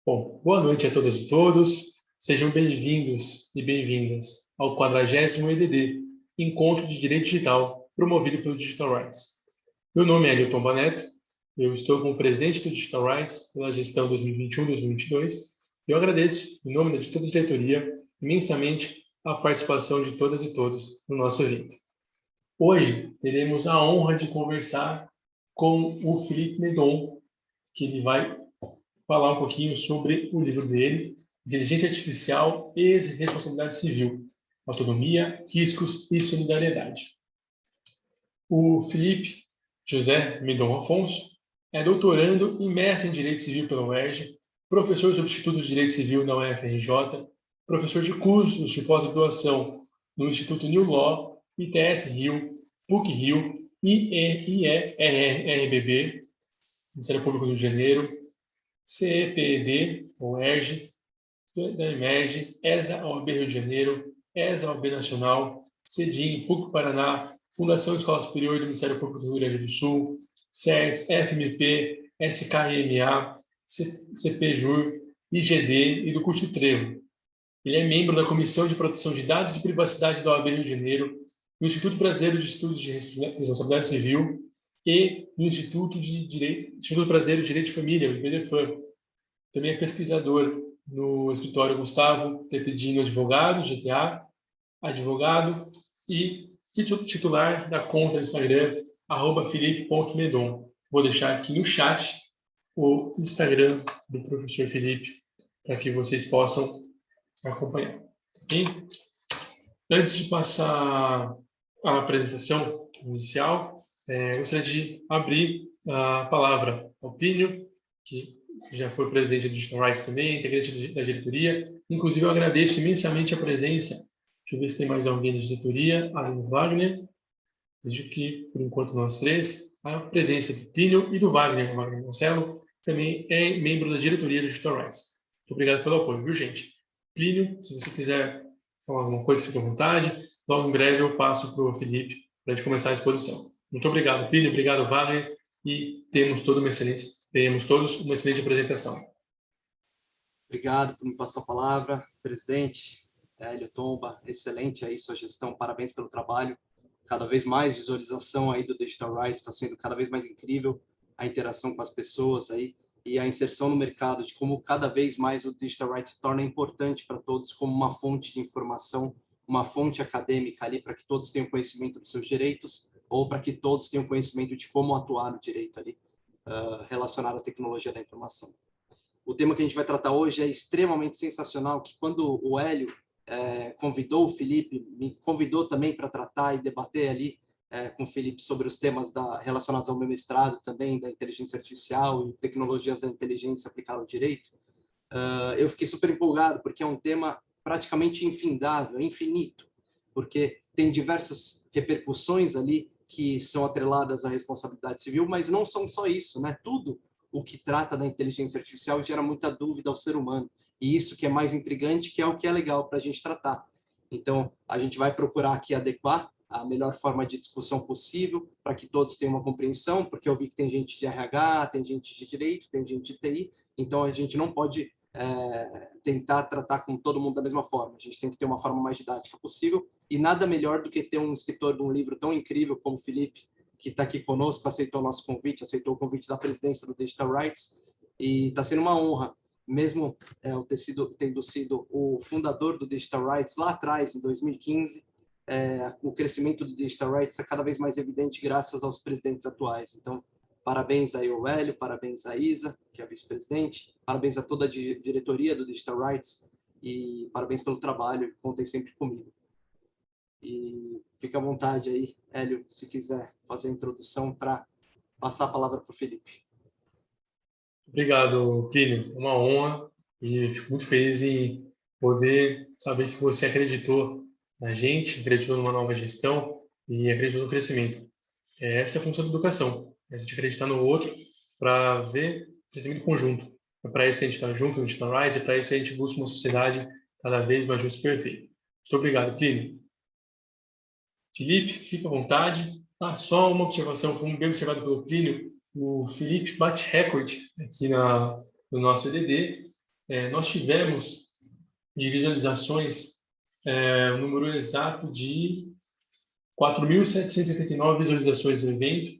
Bom, boa noite a todas e todos. Sejam bem-vindos e bem-vindas ao 40º EDD, Encontro de Direito Digital, promovido pelo Digital Rights. Meu nome é Elton Baneto, eu estou como presidente do Digital Rights pela gestão 2021-2022 e eu agradeço, em nome de toda a diretoria, imensamente a participação de todas e todos no nosso evento. Hoje teremos a honra de conversar com o Philippe Medon, que ele vai falar um pouquinho sobre o livro dele, Inteligência Artificial e Responsabilidade Civil, Autonomia, Riscos e Solidariedade. O Philippe José Medon Afonso é doutorando e mestre em Direito Civil pela UERJ, professor substituto de Direito Civil na UFRJ, professor de cursos de pós-graduação no Instituto New Law, ITS Rio, PUC Rio, IERRBB, Ministério Público do Rio de Janeiro, CEPED, UERJ, da EMERGE, ESA OAB Rio de Janeiro, ESA OAB Nacional, CEDIM, PUC Paraná, Fundação Escola Superior do Ministério Público do Rio Grande do Sul, CERS, FMP, SKMA, CPJUR, IGD e do Curso Trevo. Ele é membro da Comissão de Proteção de Dados e Privacidade da OAB Rio de Janeiro, do Instituto Brasileiro de Estudos de Responsabilidade Civil e do Instituto Brasileiro de Direito de Família, o IBDFAM. Também é pesquisador no escritório Gustavo Tepedino Advogado, GTA, advogado, e titular da conta do Instagram, @felipe.medon. Vou deixar aqui no chat o Instagram do professor Felipe, para que vocês possam acompanhar. Okay? Antes de passar a apresentação inicial, gostaria de abrir a palavra ao Plínio, que já foi presidente do Digital Rights também, integrante da diretoria. Inclusive, eu agradeço imensamente a presença. Deixa eu ver se tem mais alguém da diretoria. Alan Wagner. Vejo que, por enquanto, nós três. A presença do Plínio e do Wagner Marcelo, também é membro da diretoria do Digital Rights. Muito obrigado pelo apoio, viu, gente? Plínio, se você quiser falar alguma coisa, fique à vontade. Logo em breve eu passo para o Felipe para a gente começar a exposição. Muito obrigado, Plínio. Obrigado, Wagner. E tenhamos todos uma excelente apresentação. Obrigado por me passar a palavra, presidente. Hélio Tomba, excelente aí sua gestão, parabéns pelo trabalho. Cada vez mais visualização aí do Digital Rights, está sendo cada vez mais incrível a interação com as pessoas aí e a inserção no mercado, de como cada vez mais o Digital Rights se torna importante para todos como uma fonte de informação, uma fonte acadêmica ali para que todos tenham conhecimento dos seus direitos ou para que todos tenham conhecimento de como atuar no direito ali, relacionado à tecnologia da informação. O tema que a gente vai tratar hoje é extremamente sensacional, que quando o Hélio convidou o Felipe, me convidou também para tratar e debater ali com o Felipe sobre os temas relacionados ao meu mestrado também, da inteligência artificial e tecnologias da inteligência aplicada ao direito, eu fiquei super empolgado, porque é um tema praticamente infindável, infinito, porque tem diversas repercussões ali que são atreladas à responsabilidade civil, mas não são só isso, né? Tudo o que trata da inteligência artificial gera muita dúvida ao ser humano. E isso que é mais intrigante, que é o que é legal para a gente tratar. Então, a gente vai procurar aqui adequar a melhor forma de discussão possível para que todos tenham uma compreensão, porque eu vi que tem gente de RH, tem gente de direito, tem gente de TI, então a gente não pode tentar tratar com todo mundo da mesma forma. A gente tem que ter uma forma mais didática possível e nada melhor do que ter um escritor de um livro tão incrível como o Felipe, que está aqui conosco, aceitou o nosso convite, aceitou o convite da presidência do Digital Rights, e está sendo uma honra, mesmo tendo sido o fundador do Digital Rights lá atrás, em 2015, o crescimento do Digital Rights está cada vez mais evidente graças aos presidentes atuais. Então, parabéns aí ao Hélio, parabéns à Isa, que é a vice-presidente, parabéns a toda a diretoria do Digital Rights e parabéns pelo trabalho, contem sempre comigo. E fica à vontade aí, Hélio, se quiser fazer a introdução para passar a palavra para o Felipe. Obrigado, Plínio. É uma honra e fico muito feliz em poder saber que você acreditou na gente, acreditou numa nova gestão e acreditou no crescimento. Essa é a função da educação, a gente acreditar no outro para ver crescimento conjunto. É para isso que a gente está junto no Digital Rights, é para isso que a gente busca uma sociedade cada vez mais justa e perfeita. Muito obrigado, Plínio. Felipe, fica à vontade. Só uma observação, como bem observado pelo Plínio, o Felipe bate recorde aqui no nosso EDD nós tivemos de visualizações um número exato de 4.789 visualizações do evento,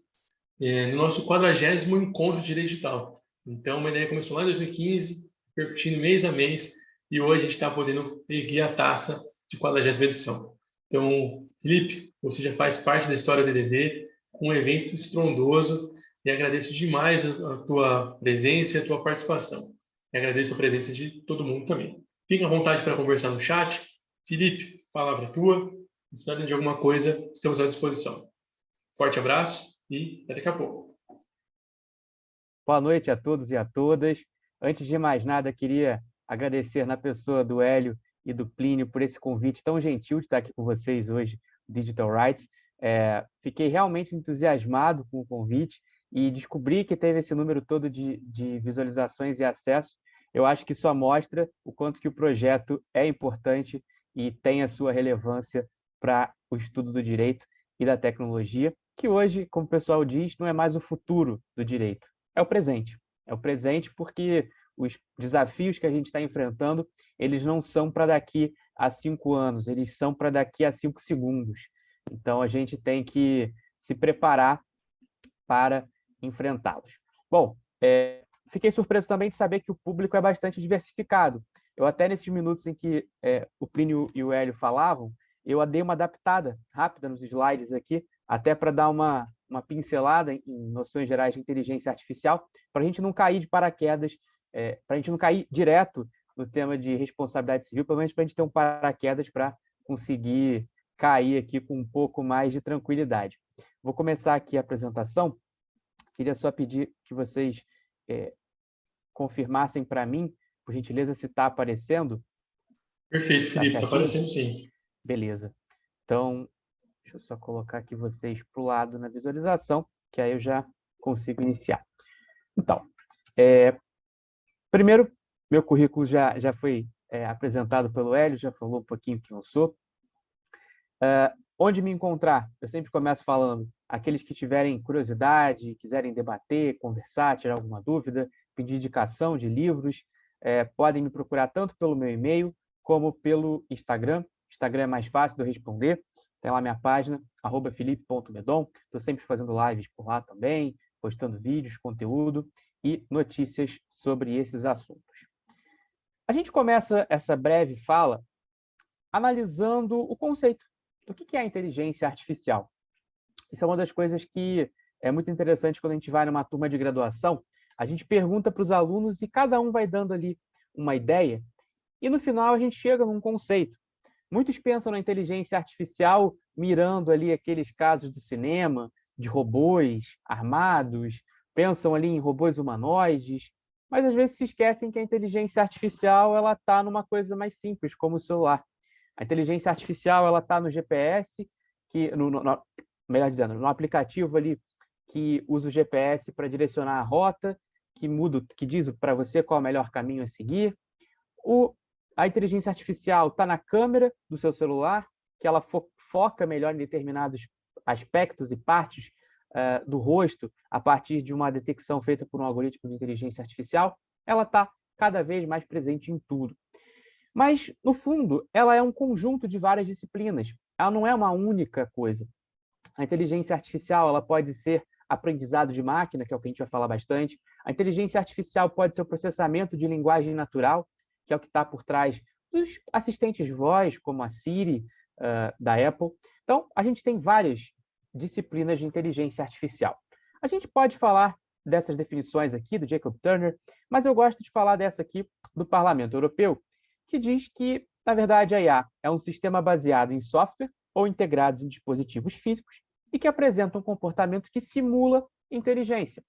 no nosso 40º encontro de direito digital. Então, uma ideia começou lá em 2015, repercutindo mês a mês, e hoje a gente está podendo erguer a taça de 40ª edição. Então, Felipe, você já faz parte da história do DDD, com um evento estrondoso, e agradeço demais a tua presença e a tua participação. E agradeço a presença de todo mundo também. Fique à vontade para conversar no chat. Felipe, palavra tua. Se precisarem de alguma coisa, estamos à disposição. Forte abraço e até daqui a pouco. Boa noite a todos e a todas. Antes de mais nada, queria agradecer na pessoa do Hélio e do Plínio por esse convite tão gentil de estar aqui com vocês hoje, Digital Rights. Fiquei realmente entusiasmado com o convite e descobri que teve esse número todo de visualizações e acessos. Eu acho que isso mostra o quanto que o projeto é importante e tem a sua relevância para o estudo do direito e da tecnologia, que hoje, como o pessoal diz, não é mais o futuro do direito, é o presente. É o presente porque os desafios que a gente está enfrentando, eles não são para daqui a 5 anos, eles são para daqui a 5 segundos. Então, a gente tem que se preparar para enfrentá-los. Bom, fiquei surpreso também de saber que o público é bastante diversificado. Eu até, nesses minutos em que o Plínio e o Hélio falavam, eu dei uma adaptada rápida nos slides aqui, até para dar uma pincelada em noções gerais de inteligência artificial, para a gente não cair de paraquedas, para a gente não cair direto no tema de responsabilidade civil, pelo menos para a gente ter um paraquedas para conseguir cair aqui com um pouco mais de tranquilidade. Vou começar aqui a apresentação. Queria só pedir que vocês confirmassem para mim, por gentileza, se está aparecendo. Perfeito, Felipe, está aparecendo sim. Beleza. Então, deixa eu só colocar aqui vocês para o lado na visualização, que aí eu já consigo iniciar. Então, primeiro, meu currículo já foi apresentado pelo Hélio, já falou um pouquinho quem eu sou. Onde me encontrar? Eu sempre começo falando, aqueles que tiverem curiosidade, quiserem debater, conversar, tirar alguma dúvida, pedir indicação de livros, podem me procurar tanto pelo meu e-mail como pelo Instagram. Instagram é mais fácil de eu responder. Tem lá minha página, @felipe.medon. Estou sempre fazendo lives por lá também, postando vídeos, conteúdo e notícias sobre esses assuntos. A gente começa essa breve fala analisando o conceito. O que é a inteligência artificial? Isso é uma das coisas que é muito interessante quando a gente vai numa turma de graduação. A gente pergunta para os alunos e cada um vai dando ali uma ideia e no final a gente chega num conceito. Muitos pensam na inteligência artificial mirando ali aqueles casos do cinema, de robôs armados, pensam ali em robôs humanoides, mas às vezes se esquecem que a inteligência artificial ela está numa coisa mais simples, como o celular. A inteligência artificial ela está no GPS, melhor dizendo, no aplicativo ali que usa o GPS para direcionar a rota, que diz para você qual é o melhor caminho a seguir. A inteligência artificial está na câmera do seu celular, que ela foca melhor em determinados aspectos e partes do rosto a partir de uma detecção feita por um algoritmo de inteligência artificial. Ela está cada vez mais presente em tudo. Mas, no fundo, ela é um conjunto de várias disciplinas. Ela não é uma única coisa. A inteligência artificial ela pode ser aprendizado de máquina, que é o que a gente vai falar bastante. A inteligência artificial pode ser o processamento de linguagem natural, que é o que está por trás dos assistentes de voz, como a Siri, da Apple. Então, a gente tem várias disciplinas de inteligência artificial. A gente pode falar dessas definições aqui, do Jacob Turner, mas eu gosto de falar dessa aqui do Parlamento Europeu, que diz que, na verdade, a IA é um sistema baseado em software ou integrados em dispositivos físicos e que apresenta um comportamento que simula inteligência,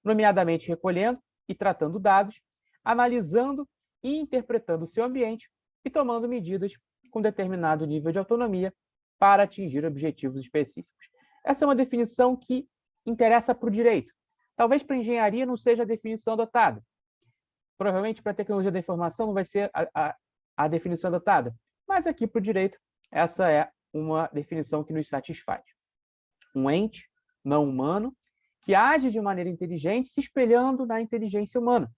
nomeadamente recolhendo e tratando dados, analisando e interpretando o seu ambiente e tomando medidas com determinado nível de autonomia para atingir objetivos específicos. Essa é uma definição que interessa para o direito. Talvez para a engenharia não seja a definição adotada. Provavelmente para a tecnologia da informação não vai ser a definição adotada. Mas aqui para o direito, essa é uma definição que nos satisfaz. Um ente não humano que age de maneira inteligente, se espelhando na inteligência humana.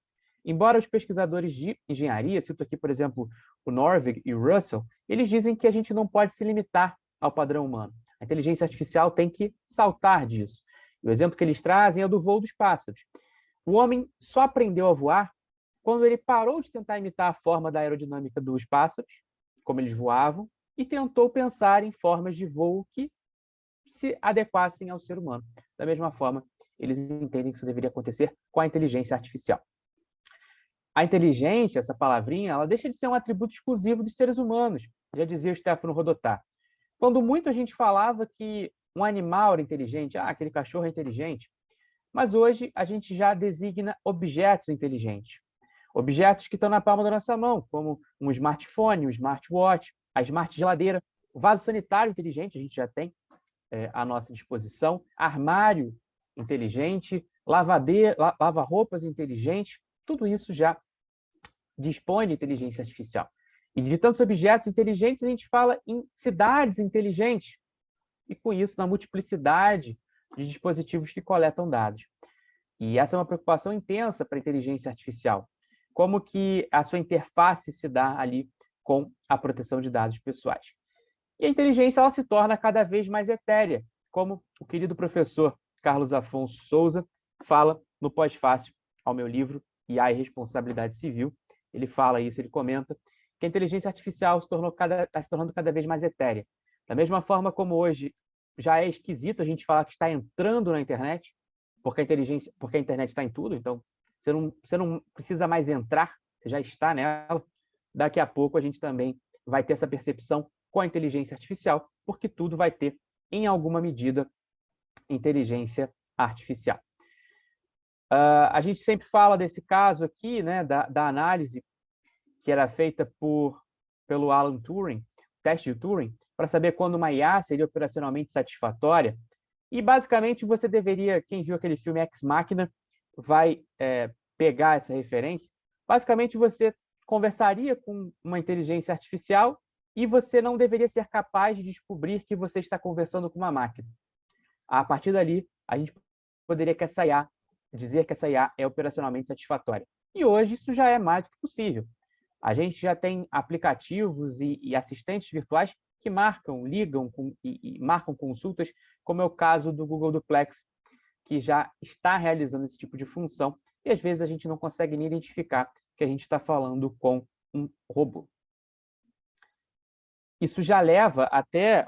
Embora os pesquisadores de engenharia, cito aqui, por exemplo, o Norvig e o Russell, eles dizem que a gente não pode se limitar ao padrão humano. A inteligência artificial tem que saltar disso. O exemplo que eles trazem é o do voo dos pássaros. O homem só aprendeu a voar quando ele parou de tentar imitar a forma da aerodinâmica dos pássaros, como eles voavam, e tentou pensar em formas de voo que se adequassem ao ser humano. Da mesma forma, eles entendem que isso deveria acontecer com a inteligência artificial. A inteligência, essa palavrinha, ela deixa de ser um atributo exclusivo dos seres humanos, já dizia o Stefano Rodotà. Quando muito a gente falava que um animal era inteligente, aquele cachorro é inteligente, mas hoje a gente já designa objetos inteligentes. Objetos que estão na palma da nossa mão, como um smartphone, um smartwatch, a smart geladeira, o vaso sanitário inteligente, a gente já tem à nossa disposição, armário inteligente, lava-roupas inteligente, tudo isso já dispõe de inteligência artificial. E de tantos objetos inteligentes, a gente fala em cidades inteligentes, e com isso, na multiplicidade de dispositivos que coletam dados. E essa é uma preocupação intensa para a inteligência artificial. Como que a sua interface se dá ali com a proteção de dados pessoais. E a inteligência ela se torna cada vez mais etérea, como o querido professor Carlos Afonso Souza fala no pós-fácil ao meu livro IA e Responsabilidade Civil. Ele fala isso, ele comenta que a inteligência artificial está se tornando cada vez mais etérea. Da mesma forma como hoje já é esquisito a gente falar que está entrando na internet, porque a internet está em tudo, então você não precisa mais entrar, você já está nela. Daqui a pouco a gente também vai ter essa percepção com a inteligência artificial, porque tudo vai ter, em alguma medida, inteligência artificial. A gente sempre fala desse caso aqui, né, da análise que era feita pelo Alan Turing, teste de Turing, para saber quando uma IA seria operacionalmente satisfatória. E, basicamente, você deveria, quem viu aquele filme Ex Machina, vai pegar essa referência. Basicamente, você conversaria com uma inteligência artificial e você não deveria ser capaz de descobrir que você está conversando com uma máquina. A partir dali, a gente poderia dizer que essa IA é operacionalmente satisfatória. E hoje isso já é mais do que possível. A gente já tem aplicativos e assistentes virtuais que ligam e marcam consultas, como é o caso do Google Duplex, que já está realizando esse tipo de função, e às vezes a gente não consegue nem identificar que a gente está falando com um robô. Isso já leva até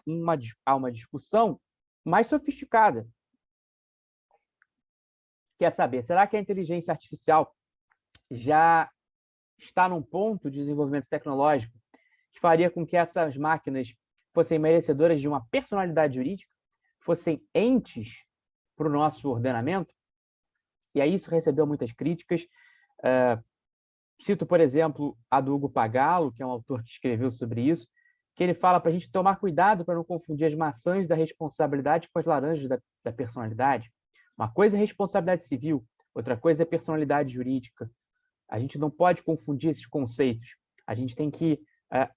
a uma discussão mais sofisticada. Quer saber, será que a inteligência artificial já está num ponto de desenvolvimento tecnológico que faria com que essas máquinas fossem merecedoras de uma personalidade jurídica, fossem entes para o nosso ordenamento? E aí isso recebeu muitas críticas. Cito, por exemplo, a do Hugo Pagallo, que é um autor que escreveu sobre isso, que ele fala para a gente tomar cuidado para não confundir as maçãs da responsabilidade com as laranjas da personalidade. Uma coisa é responsabilidade civil, outra coisa é personalidade jurídica. A gente não pode confundir esses conceitos. A gente tem que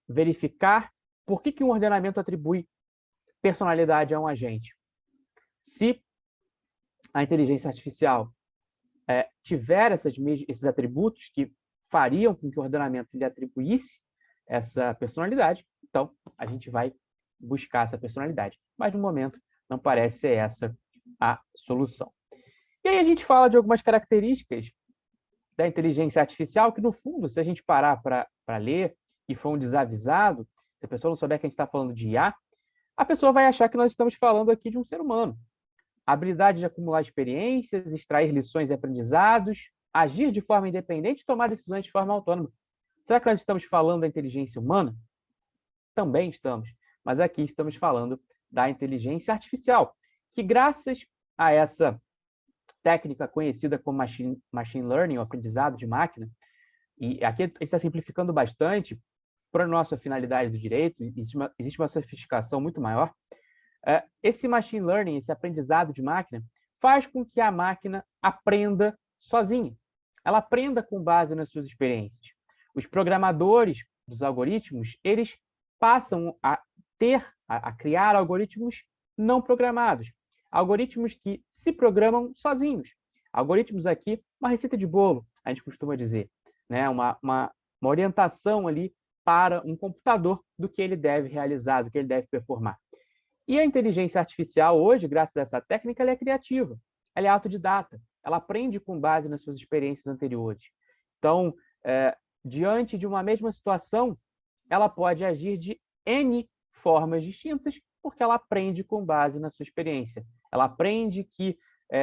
verificar por que um ordenamento atribui personalidade a um agente. Se a inteligência artificial tiver esses atributos que fariam com que o ordenamento lhe atribuísse essa personalidade, então a gente vai buscar essa personalidade. Mas, no momento, não parece ser essa a solução. E aí a gente fala de algumas características da inteligência artificial que, no fundo, se a gente parar para ler e for um desavisado, se a pessoa não souber que a gente está falando de IA, a pessoa vai achar que nós estamos falando aqui de um ser humano. A habilidade de acumular experiências, extrair lições e aprendizados, agir de forma independente e tomar decisões de forma autônoma. Será que nós estamos falando da inteligência humana? Também estamos, mas aqui estamos falando da inteligência artificial, que graças a essa técnica conhecida como machine learning, ou aprendizado de máquina, e aqui a gente está simplificando bastante para a nossa finalidade do direito, existe uma sofisticação muito maior. Esse machine learning, esse aprendizado de máquina, faz com que a máquina aprenda sozinha. Ela aprenda com base nas suas experiências. Os programadores dos algoritmos, eles passam a criar algoritmos não programados, algoritmos que se programam sozinhos, Algoritmos aqui, uma receita de bolo, a gente costuma dizer, né? Uma orientação ali para um computador do que ele deve realizar, do que ele deve performar. E a inteligência artificial hoje, graças a essa técnica, ela é criativa, ela é autodidata, ela aprende com base nas suas experiências anteriores. Então, diante de uma mesma situação, ela pode agir de N formas distintas, porque ela aprende com base na sua experiência. Ela aprende que,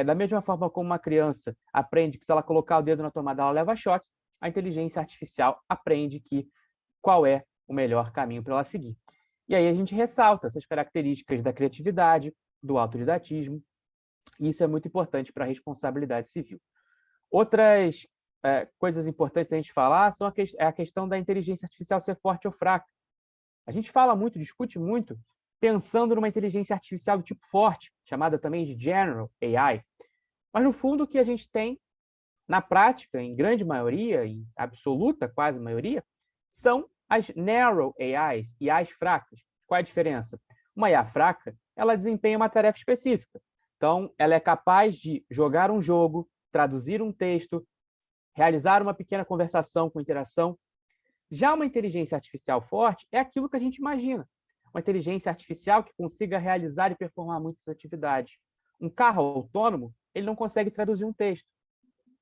da mesma forma como uma criança aprende que se ela colocar o dedo na tomada ela leva choque, a inteligência artificial aprende qual é o melhor caminho para ela seguir. E aí a gente ressalta essas características da criatividade, do autodidatismo, e isso é muito importante para a responsabilidade civil. Outras coisas importantes da gente falar são a questão da inteligência artificial ser forte ou fraca. A gente fala muito, discute muito, pensando numa inteligência artificial do tipo forte, chamada também de General AI. Mas, no fundo, o que a gente tem, na prática, em grande maioria, em absoluta quase maioria, são as Narrow AIs, IAs fracas. Qual é a diferença? Uma IA fraca, ela desempenha uma tarefa específica. Então, ela é capaz de jogar um jogo, traduzir um texto, realizar uma pequena conversação com interação. Já uma inteligência artificial forte é aquilo que a gente imagina. Uma inteligência artificial que consiga realizar e performar muitas atividades. Um carro autônomo, ele não consegue traduzir um texto.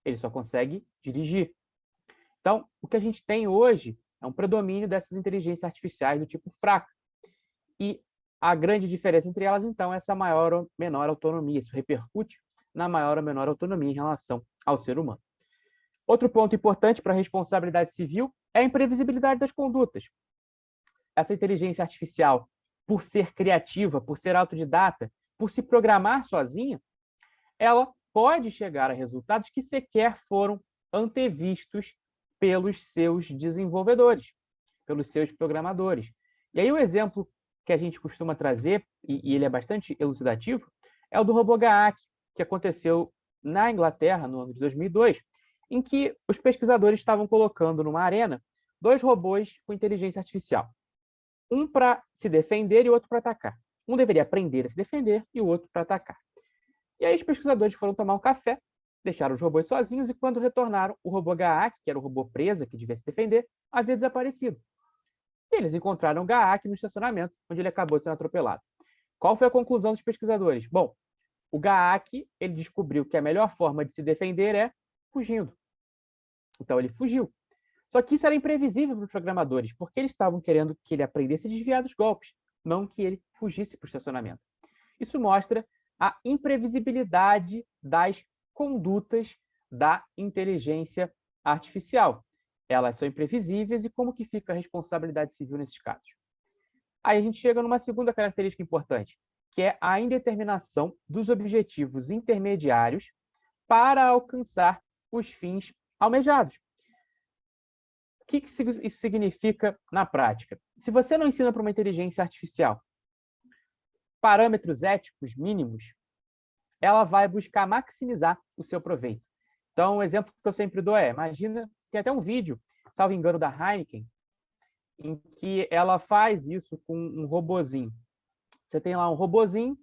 Ele só consegue dirigir. Então, o que a gente tem hoje é um predomínio dessas inteligências artificiais do tipo fraco. E a grande diferença entre elas, então, é essa maior ou menor autonomia. Isso repercute na maior ou menor autonomia em relação ao ser humano. Outro ponto importante para a responsabilidade civil é a imprevisibilidade das condutas. Essa inteligência artificial, por ser criativa, por ser autodidata, por se programar sozinha, ela pode chegar a resultados que sequer foram antevistos pelos seus desenvolvedores, pelos seus programadores. E aí o exemplo que a gente costuma trazer, e ele é bastante elucidativo, é o do robô GAAC, que aconteceu na Inglaterra no ano de 2002, em que os pesquisadores estavam colocando numa arena 2 robôs com inteligência artificial. Um para se defender e o outro para atacar. Um deveria aprender a se defender e o outro para atacar. E aí os pesquisadores foram tomar um café, deixaram os robôs sozinhos e quando retornaram, o robô GAAC, que era o robô presa, que devia se defender, havia desaparecido. E eles encontraram o GAAC no estacionamento, onde ele acabou sendo atropelado. Qual foi a conclusão dos pesquisadores? Bom, o GAAC ele descobriu que a melhor forma de se defender é fugindo. Então ele fugiu. Só que isso era imprevisível para os programadores, porque eles estavam querendo que ele aprendesse a desviar dos golpes, não que ele fugisse para o estacionamento. Isso mostra a imprevisibilidade das condutas da inteligência artificial. Elas são imprevisíveis e como que fica a responsabilidade civil nesses casos? Aí a gente chega numa segunda característica importante, que é a indeterminação dos objetivos intermediários para alcançar os fins almejados. O que isso significa na prática? Se você não ensina para uma inteligência artificial parâmetros éticos mínimos, ela vai buscar maximizar o seu proveito. Então, o exemplo que eu sempre dou imagina, tem até um vídeo, salvo engano, da Heineken, em que ela faz isso com um robozinho. Você tem lá um robozinho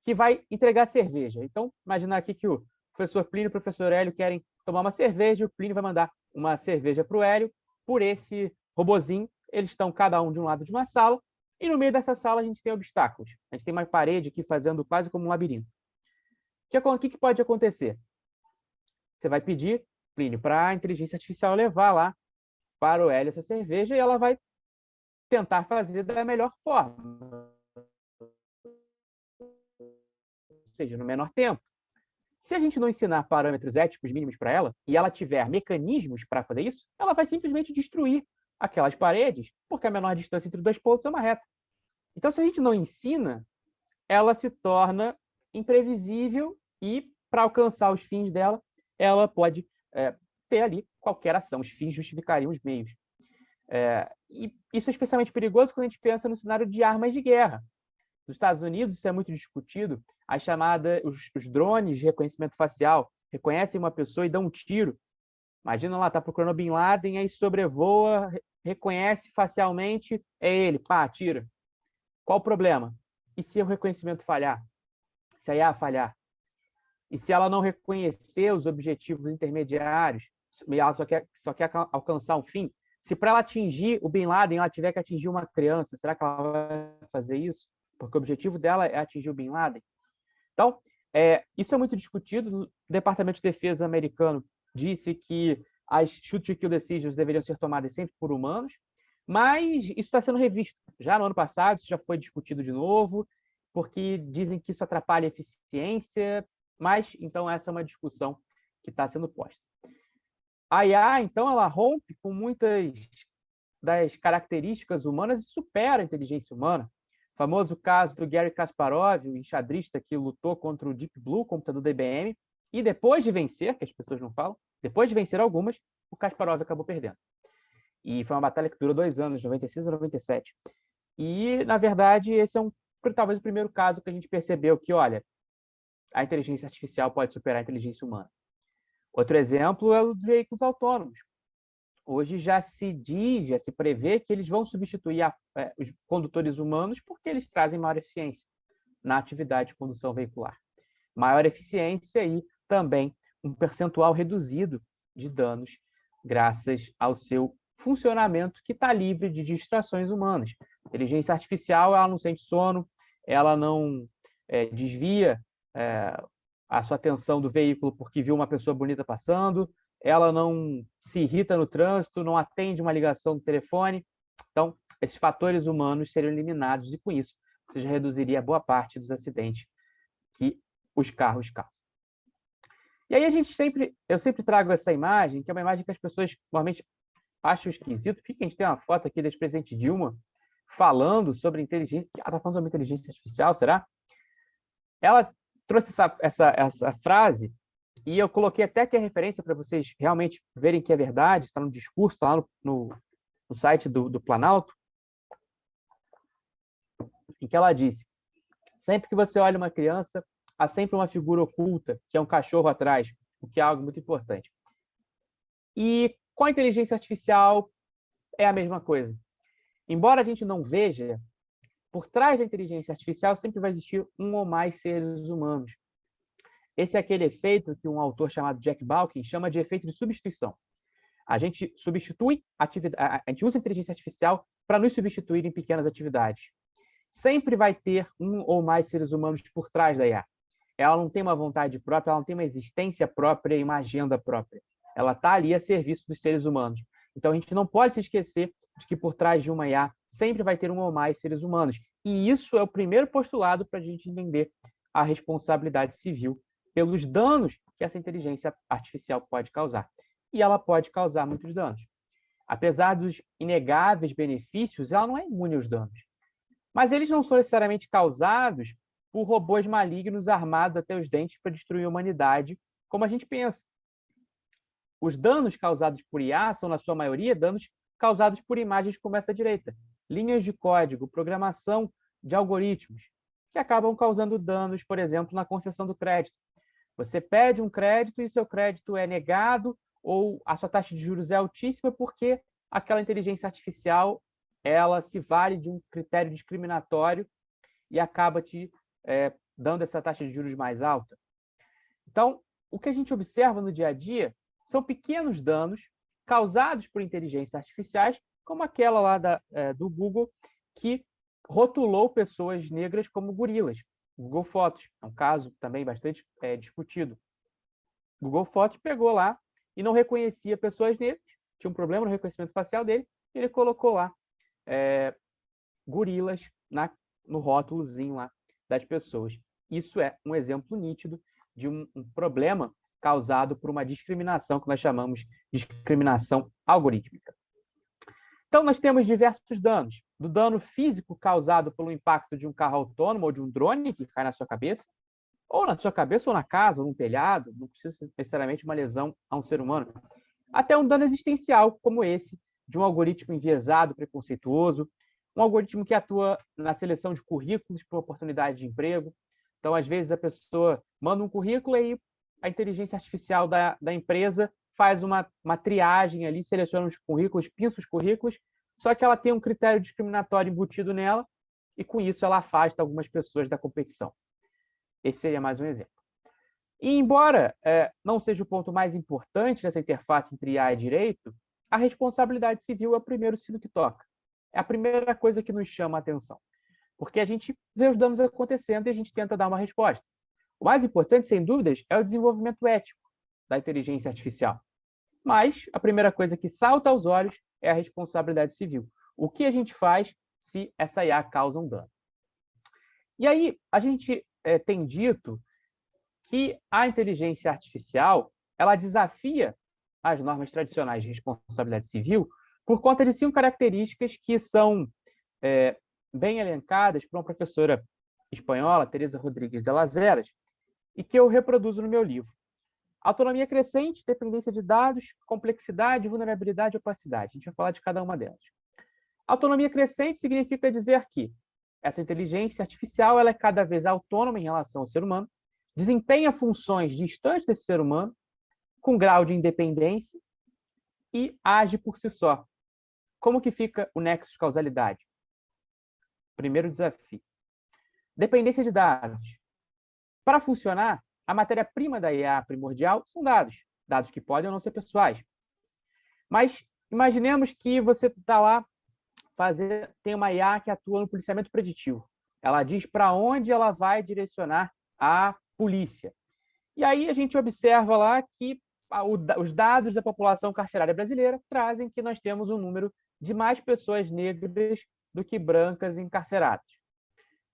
que vai entregar cerveja. Então, imagina aqui que o professor Plínio e o professor Hélio querem tomar uma cerveja, e o Plínio vai mandar uma cerveja para o Hélio, por esse robozinho. Eles estão cada um de um lado de uma sala, e no meio dessa sala a gente tem obstáculos. A gente tem uma parede aqui fazendo quase como um labirinto. O que pode acontecer? Você vai pedir, Plínio, para a inteligência artificial levar lá para o Hélio essa cerveja e ela vai tentar fazer da melhor forma. Ou seja, no menor tempo. Se a gente não ensinar parâmetros éticos mínimos para ela e ela tiver mecanismos para fazer isso, ela vai simplesmente destruir aquelas paredes, porque a menor distância entre 2 pontos é uma reta. Então, se a gente não ensina, ela se torna imprevisível e, para alcançar os fins dela, ela pode ter ali qualquer ação. Os fins justificariam os meios. E isso é especialmente perigoso quando a gente pensa no cenário de armas de guerra. Nos Estados Unidos, isso é muito discutido, os drones de reconhecimento facial reconhecem uma pessoa e dão um tiro. Imagina lá, está procurando Bin Laden, aí sobrevoa, reconhece facialmente, é ele, pá, tira. Qual o problema? E se o reconhecimento falhar? Se a IA falhar? e se ela não reconhecer os objetivos intermediários, e ela só quer alcançar um fim, se para ela atingir o Bin Laden, ela tiver que atingir uma criança, será que ela vai fazer isso? Porque o objetivo dela é atingir o Bin Laden. Então, isso é muito discutido. O Departamento de Defesa americano disse que as shoot-to-kill decisions deveriam ser tomadas sempre por humanos, mas isso está sendo revisto. Já no ano passado, isso já foi discutido de novo, porque dizem que isso atrapalha a eficiência, mas, então, essa é uma discussão que está sendo posta. A IA, então, ela rompe com muitas das características humanas e supera a inteligência humana. O famoso caso do Garry Kasparov, o enxadrista que lutou contra o Deep Blue, computador da IBM, e depois de vencer, que as pessoas não falam, depois de vencer algumas, o Kasparov acabou perdendo. E foi uma batalha que durou 2 anos, 96 a 97. E, na verdade, esse é talvez o primeiro caso que a gente percebeu que, olha, a inteligência artificial pode superar a inteligência humana. Outro exemplo é o dos veículos autônomos. Hoje já se prevê que eles vão substituir os condutores humanos porque eles trazem maior eficiência na atividade de condução veicular. Maior eficiência e também um percentual reduzido de danos graças ao seu funcionamento que está livre de distrações humanas. A inteligência artificial, ela não sente sono, ela não desvia a sua atenção do veículo porque viu uma pessoa bonita passando, ela não se irrita no trânsito, não atende uma ligação do telefone. Então, esses fatores humanos seriam eliminados e, com isso, você já reduziria boa parte dos acidentes que os carros causam. E aí eu sempre trago essa imagem, que é uma imagem que as pessoas normalmente acham esquisito. Por que a gente tem uma foto aqui da ex-presidente Dilma falando sobre inteligência? Ela está falando sobre inteligência artificial, será? Ela trouxe essa frase e eu coloquei até aqui a referência para vocês realmente verem que é verdade, está no discurso, está lá no site do Planalto, em que ela disse: sempre que você olha uma criança, há sempre uma figura oculta, que é um cachorro atrás, o que é algo muito importante. E com a inteligência artificial é a mesma coisa. Embora a gente não veja, por trás da inteligência artificial sempre vai existir um ou mais seres humanos. Esse é aquele efeito que um autor chamado Jack Balkin chama de efeito de substituição. A gente substitui a gente usa a inteligência artificial para nos substituir em pequenas atividades. Sempre vai ter um ou mais seres humanos por trás da IA. Ela não tem uma vontade própria, ela não tem uma existência própria e uma agenda própria. Ela está ali a serviço dos seres humanos. Então, a gente não pode se esquecer de que por trás de uma IA sempre vai ter um ou mais seres humanos. E isso é o primeiro postulado para a gente entender a responsabilidade civil pelos danos que essa inteligência artificial pode causar. E ela pode causar muitos danos. Apesar dos inegáveis benefícios, ela não é imune aos danos. Mas eles não são necessariamente causados por robôs malignos armados até os dentes para destruir a humanidade, como a gente pensa. Os danos causados por IA são, na sua maioria, danos causados por imagens como essa direita. Linhas de código, programação de algoritmos, que acabam causando danos, por exemplo, na concessão do crédito. Você pede um crédito e seu crédito é negado ou a sua taxa de juros é altíssima porque aquela inteligência artificial ela se vale de um critério discriminatório e acaba te dando essa taxa de juros mais alta. Então, o que a gente observa no dia a dia são pequenos danos causados por inteligências artificiais, como aquela lá do Google, que rotulou pessoas negras como gorilas. Google Fotos é um caso também bastante discutido. Google Fotos pegou lá e não reconhecia pessoas negras, tinha um problema no reconhecimento facial dele, e ele colocou lá gorilas no rótulozinho lá das pessoas. Isso é um exemplo nítido de um problema causado por uma discriminação que nós chamamos de discriminação algorítmica. Então, nós temos diversos danos. Do dano físico causado pelo impacto de um carro autônomo ou de um drone que cai na sua cabeça ou na casa, ou num telhado, não precisa ser necessariamente uma lesão a um ser humano, até um dano existencial, como esse, de um algoritmo enviesado, preconceituoso, um algoritmo que atua na seleção de currículos para oportunidade de emprego. Então, às vezes, a pessoa manda um currículo e a inteligência artificial da empresa faz uma triagem ali, seleciona os currículos, pinça os currículos, só que ela tem um critério discriminatório embutido nela e, com isso, ela afasta algumas pessoas da competição. Esse seria mais um exemplo. E, embora não seja o ponto mais importante dessa interface entre IA e direito, a responsabilidade civil é o primeiro sino que toca. É a primeira coisa que nos chama a atenção. Porque a gente vê os danos acontecendo e a gente tenta dar uma resposta. O mais importante, sem dúvidas, é o desenvolvimento ético da inteligência artificial. Mas a primeira coisa que salta aos olhos é a responsabilidade civil. O que a gente faz se essa IA causa um dano? E aí, a gente tem dito que a inteligência artificial ela desafia as normas tradicionais de responsabilidade civil por conta de 5 características que são bem elencadas por uma professora espanhola, Teresa Rodrigues de las Heras, e que eu reproduzo no meu livro. Autonomia crescente, dependência de dados, complexidade, vulnerabilidade e opacidade. A gente vai falar de cada uma delas. Autonomia crescente significa dizer que essa inteligência artificial ela é cada vez autônoma em relação ao ser humano, desempenha funções distantes desse ser humano, com grau de independência e age por si só. Como que fica o nexo de causalidade? Primeiro desafio. Dependência de dados. Para funcionar, a matéria-prima da IA primordial são dados. Dados que podem ou não ser pessoais. Mas imaginemos que você está lá, tem uma IA que atua no policiamento preditivo. Ela diz para onde ela vai direcionar a polícia. E aí a gente observa lá que os dados da população carcerária brasileira trazem que nós temos um número de mais pessoas negras do que brancas encarceradas.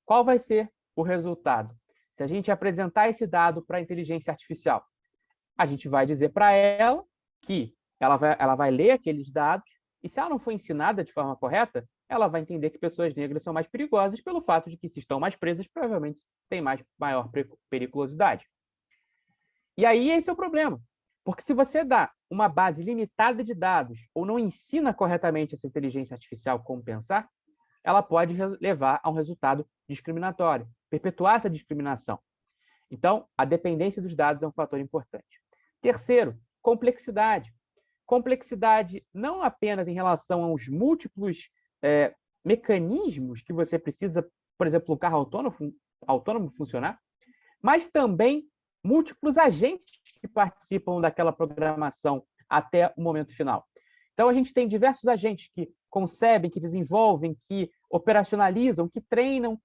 Qual vai ser o resultado? Se a gente apresentar esse dado para a inteligência artificial, a gente vai dizer para ela que ela vai ler aqueles dados e, se ela não for ensinada de forma correta, ela vai entender que pessoas negras são mais perigosas pelo fato de que, se estão mais presas, provavelmente têm maior periculosidade. E aí esse é o problema. Porque se você dá uma base limitada de dados ou não ensina corretamente essa inteligência artificial como pensar, ela pode levar a um resultado discriminatório, perpetuar essa discriminação. Então, a dependência dos dados é um fator importante. Terceiro, complexidade. Complexidade não apenas em relação aos múltiplos mecanismos que você precisa, por exemplo, um carro autônomo funcionar, mas também múltiplos agentes que participam daquela programação até o momento final. Então, a gente tem diversos agentes que concebem, que desenvolvem, que operacionalizam, que treinam,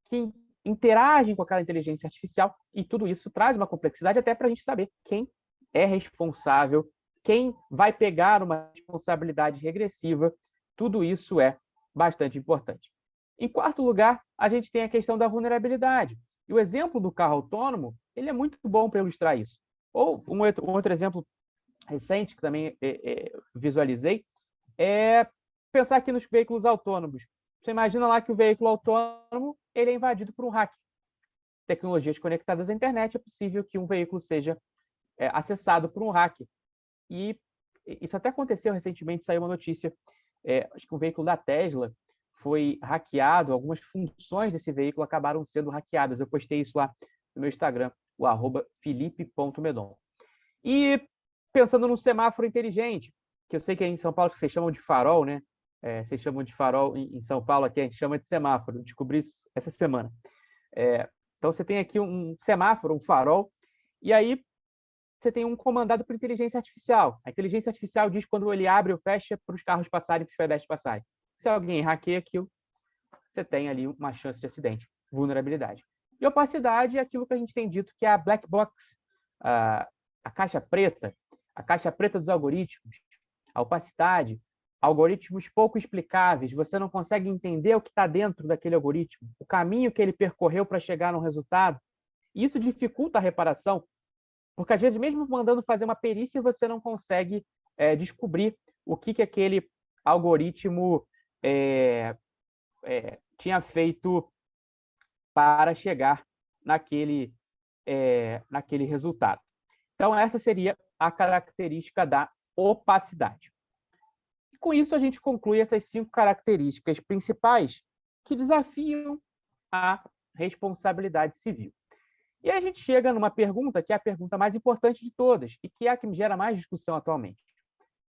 que interagem com aquela inteligência artificial, e tudo isso traz uma complexidade até para a gente saber quem é responsável, quem vai pegar uma responsabilidade regressiva. Tudo isso é bastante importante. Em quarto lugar, a gente tem a questão da vulnerabilidade. E o exemplo do carro autônomo, ele é muito bom para ilustrar isso. Ou um outro exemplo recente, que também visualizei, é pensar aqui nos veículos autônomos. Você imagina lá que o veículo autônomo ele é invadido por um hacker. Tecnologias conectadas à internet, é possível que um veículo seja acessado por um hacker. E isso até aconteceu recentemente, saiu uma notícia, acho que um veículo da Tesla foi hackeado, algumas funções desse veículo acabaram sendo hackeadas. Eu postei isso lá no meu Instagram, o @felipe.medon. E pensando no semáforo inteligente, que eu sei que em São Paulo vocês chamam de farol, né? Vocês chamam de farol em São Paulo, aqui a gente chama de semáforo. Eu descobri isso essa semana. Então você tem aqui um semáforo, um farol, e aí você tem um comandado por inteligência artificial. A inteligência artificial diz quando ele abre ou fecha para os carros passarem, para os pedestres passarem. Se alguém hackeia aquilo, você tem ali uma chance de acidente, vulnerabilidade. E opacidade é aquilo que a gente tem dito que é a black box, a caixa preta dos algoritmos, a opacidade, algoritmos pouco explicáveis, você não consegue entender o que está dentro daquele algoritmo, o caminho que ele percorreu para chegar no resultado. E isso dificulta a reparação, porque às vezes, mesmo mandando fazer uma perícia, você não consegue descobrir o que aquele algoritmo tinha feito para chegar naquele resultado. Então, essa seria a característica da opacidade. E com isso, a gente conclui essas 5 características principais que desafiam a responsabilidade civil. E a gente chega numa pergunta que é a pergunta mais importante de todas e que é a que gera mais discussão atualmente.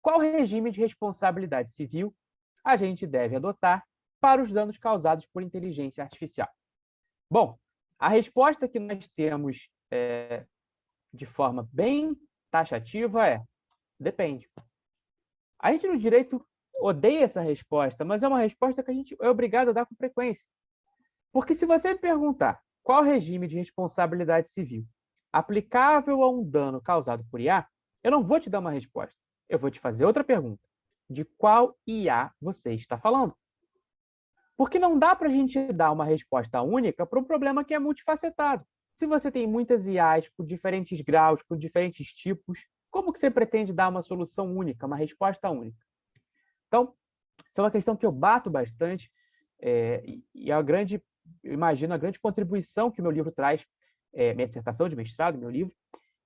Qual regime de responsabilidade civil a gente deve adotar para os danos causados por inteligência artificial? Bom, a resposta que nós temos de forma bem taxativa é: depende. A gente no direito odeia essa resposta, mas é uma resposta que a gente é obrigado a dar com frequência. Porque se você me perguntar qual regime de responsabilidade civil aplicável a um dano causado por IA, eu não vou te dar uma resposta. Eu vou te fazer outra pergunta. De qual IA você está falando? Porque não dá para a gente dar uma resposta única para um problema que é multifacetado. Se você tem muitas IAs com diferentes graus, com diferentes tipos, como que você pretende dar uma solução única, uma resposta única? Então, essa é uma questão que eu bato bastante e eu imagino a grande contribuição que o meu livro traz, minha dissertação de mestrado, meu livro,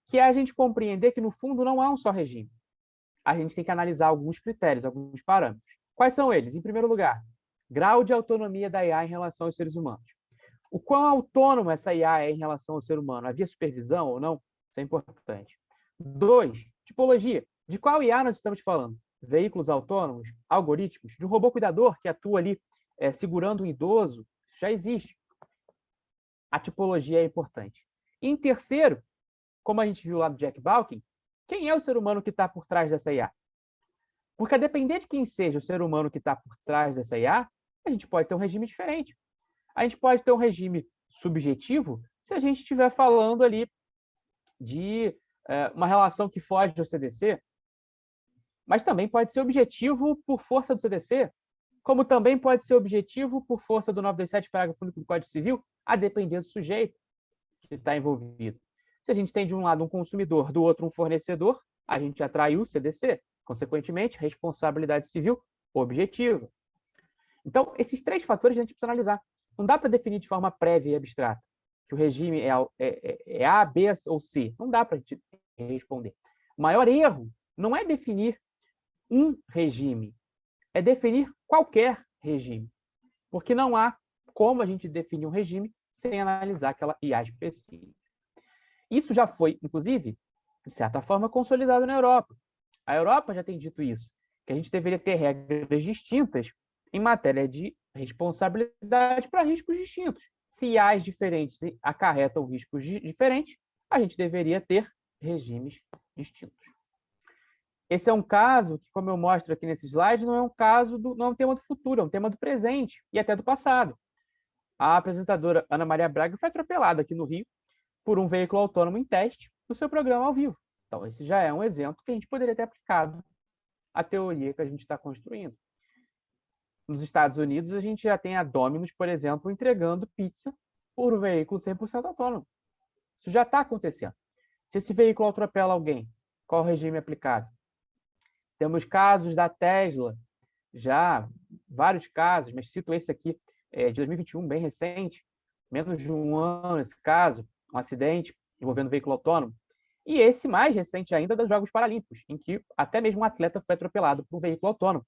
que é a gente compreender que, no fundo, não há um só regime. A gente tem que analisar alguns critérios, alguns parâmetros. Quais são eles? Em primeiro lugar, grau de autonomia da IA em relação aos seres humanos. O quão autônomo essa IA é em relação ao ser humano? Havia supervisão ou não? Isso é importante. 2, tipologia. De qual IA nós estamos falando? Veículos autônomos? Algoritmos? De um robô cuidador que atua ali segurando um idoso? Isso já existe. A tipologia é importante. E em terceiro, como a gente viu lá do Jack Balkin, quem é o ser humano que está por trás dessa IA? Porque a depender de quem seja o ser humano que está por trás dessa IA, a gente pode ter um regime diferente. A gente pode ter um regime subjetivo se a gente estiver falando ali de uma relação que foge do CDC, mas também pode ser objetivo por força do CDC, como também pode ser objetivo por força do 927, parágrafo único do Código Civil, a depender do sujeito que está envolvido. Se a gente tem de um lado um consumidor, do outro um fornecedor, a gente atraiu o CDC, consequentemente, responsabilidade civil objetiva. Então, esses 3 fatores a gente precisa analisar. Não dá para definir de forma prévia e abstrata que o regime é A, B ou C. Não dá para a gente responder. O maior erro não é definir um regime, é definir qualquer regime. Porque não há como a gente definir um regime sem analisar aquela IA específica. Isso já foi, inclusive, de certa forma, consolidado na Europa. A Europa já tem dito isso, que a gente deveria ter regras distintas em matéria de responsabilidade para riscos distintos. Se IAs diferentes acarretam riscos diferentes, a gente deveria ter regimes distintos. Esse é um caso que, como eu mostro aqui nesse slide, não é um tema do futuro, é um tema do presente e até do passado. A apresentadora Ana Maria Braga foi atropelada aqui no Rio por um veículo autônomo em teste no seu programa ao vivo. Então, esse já é um exemplo que a gente poderia ter aplicado à teoria que a gente está construindo. Nos Estados Unidos, a gente já tem a Domino's, por exemplo, entregando pizza por um veículo 100% autônomo. Isso já está acontecendo. Se esse veículo atropela alguém, qual o regime aplicado? Temos casos da Tesla, já vários casos, mas cito esse aqui de 2021, bem recente, menos de um ano esse caso, um acidente envolvendo veículo autônomo. E esse mais recente ainda dos Jogos Paralímpicos, em que até mesmo um atleta foi atropelado por um veículo autônomo.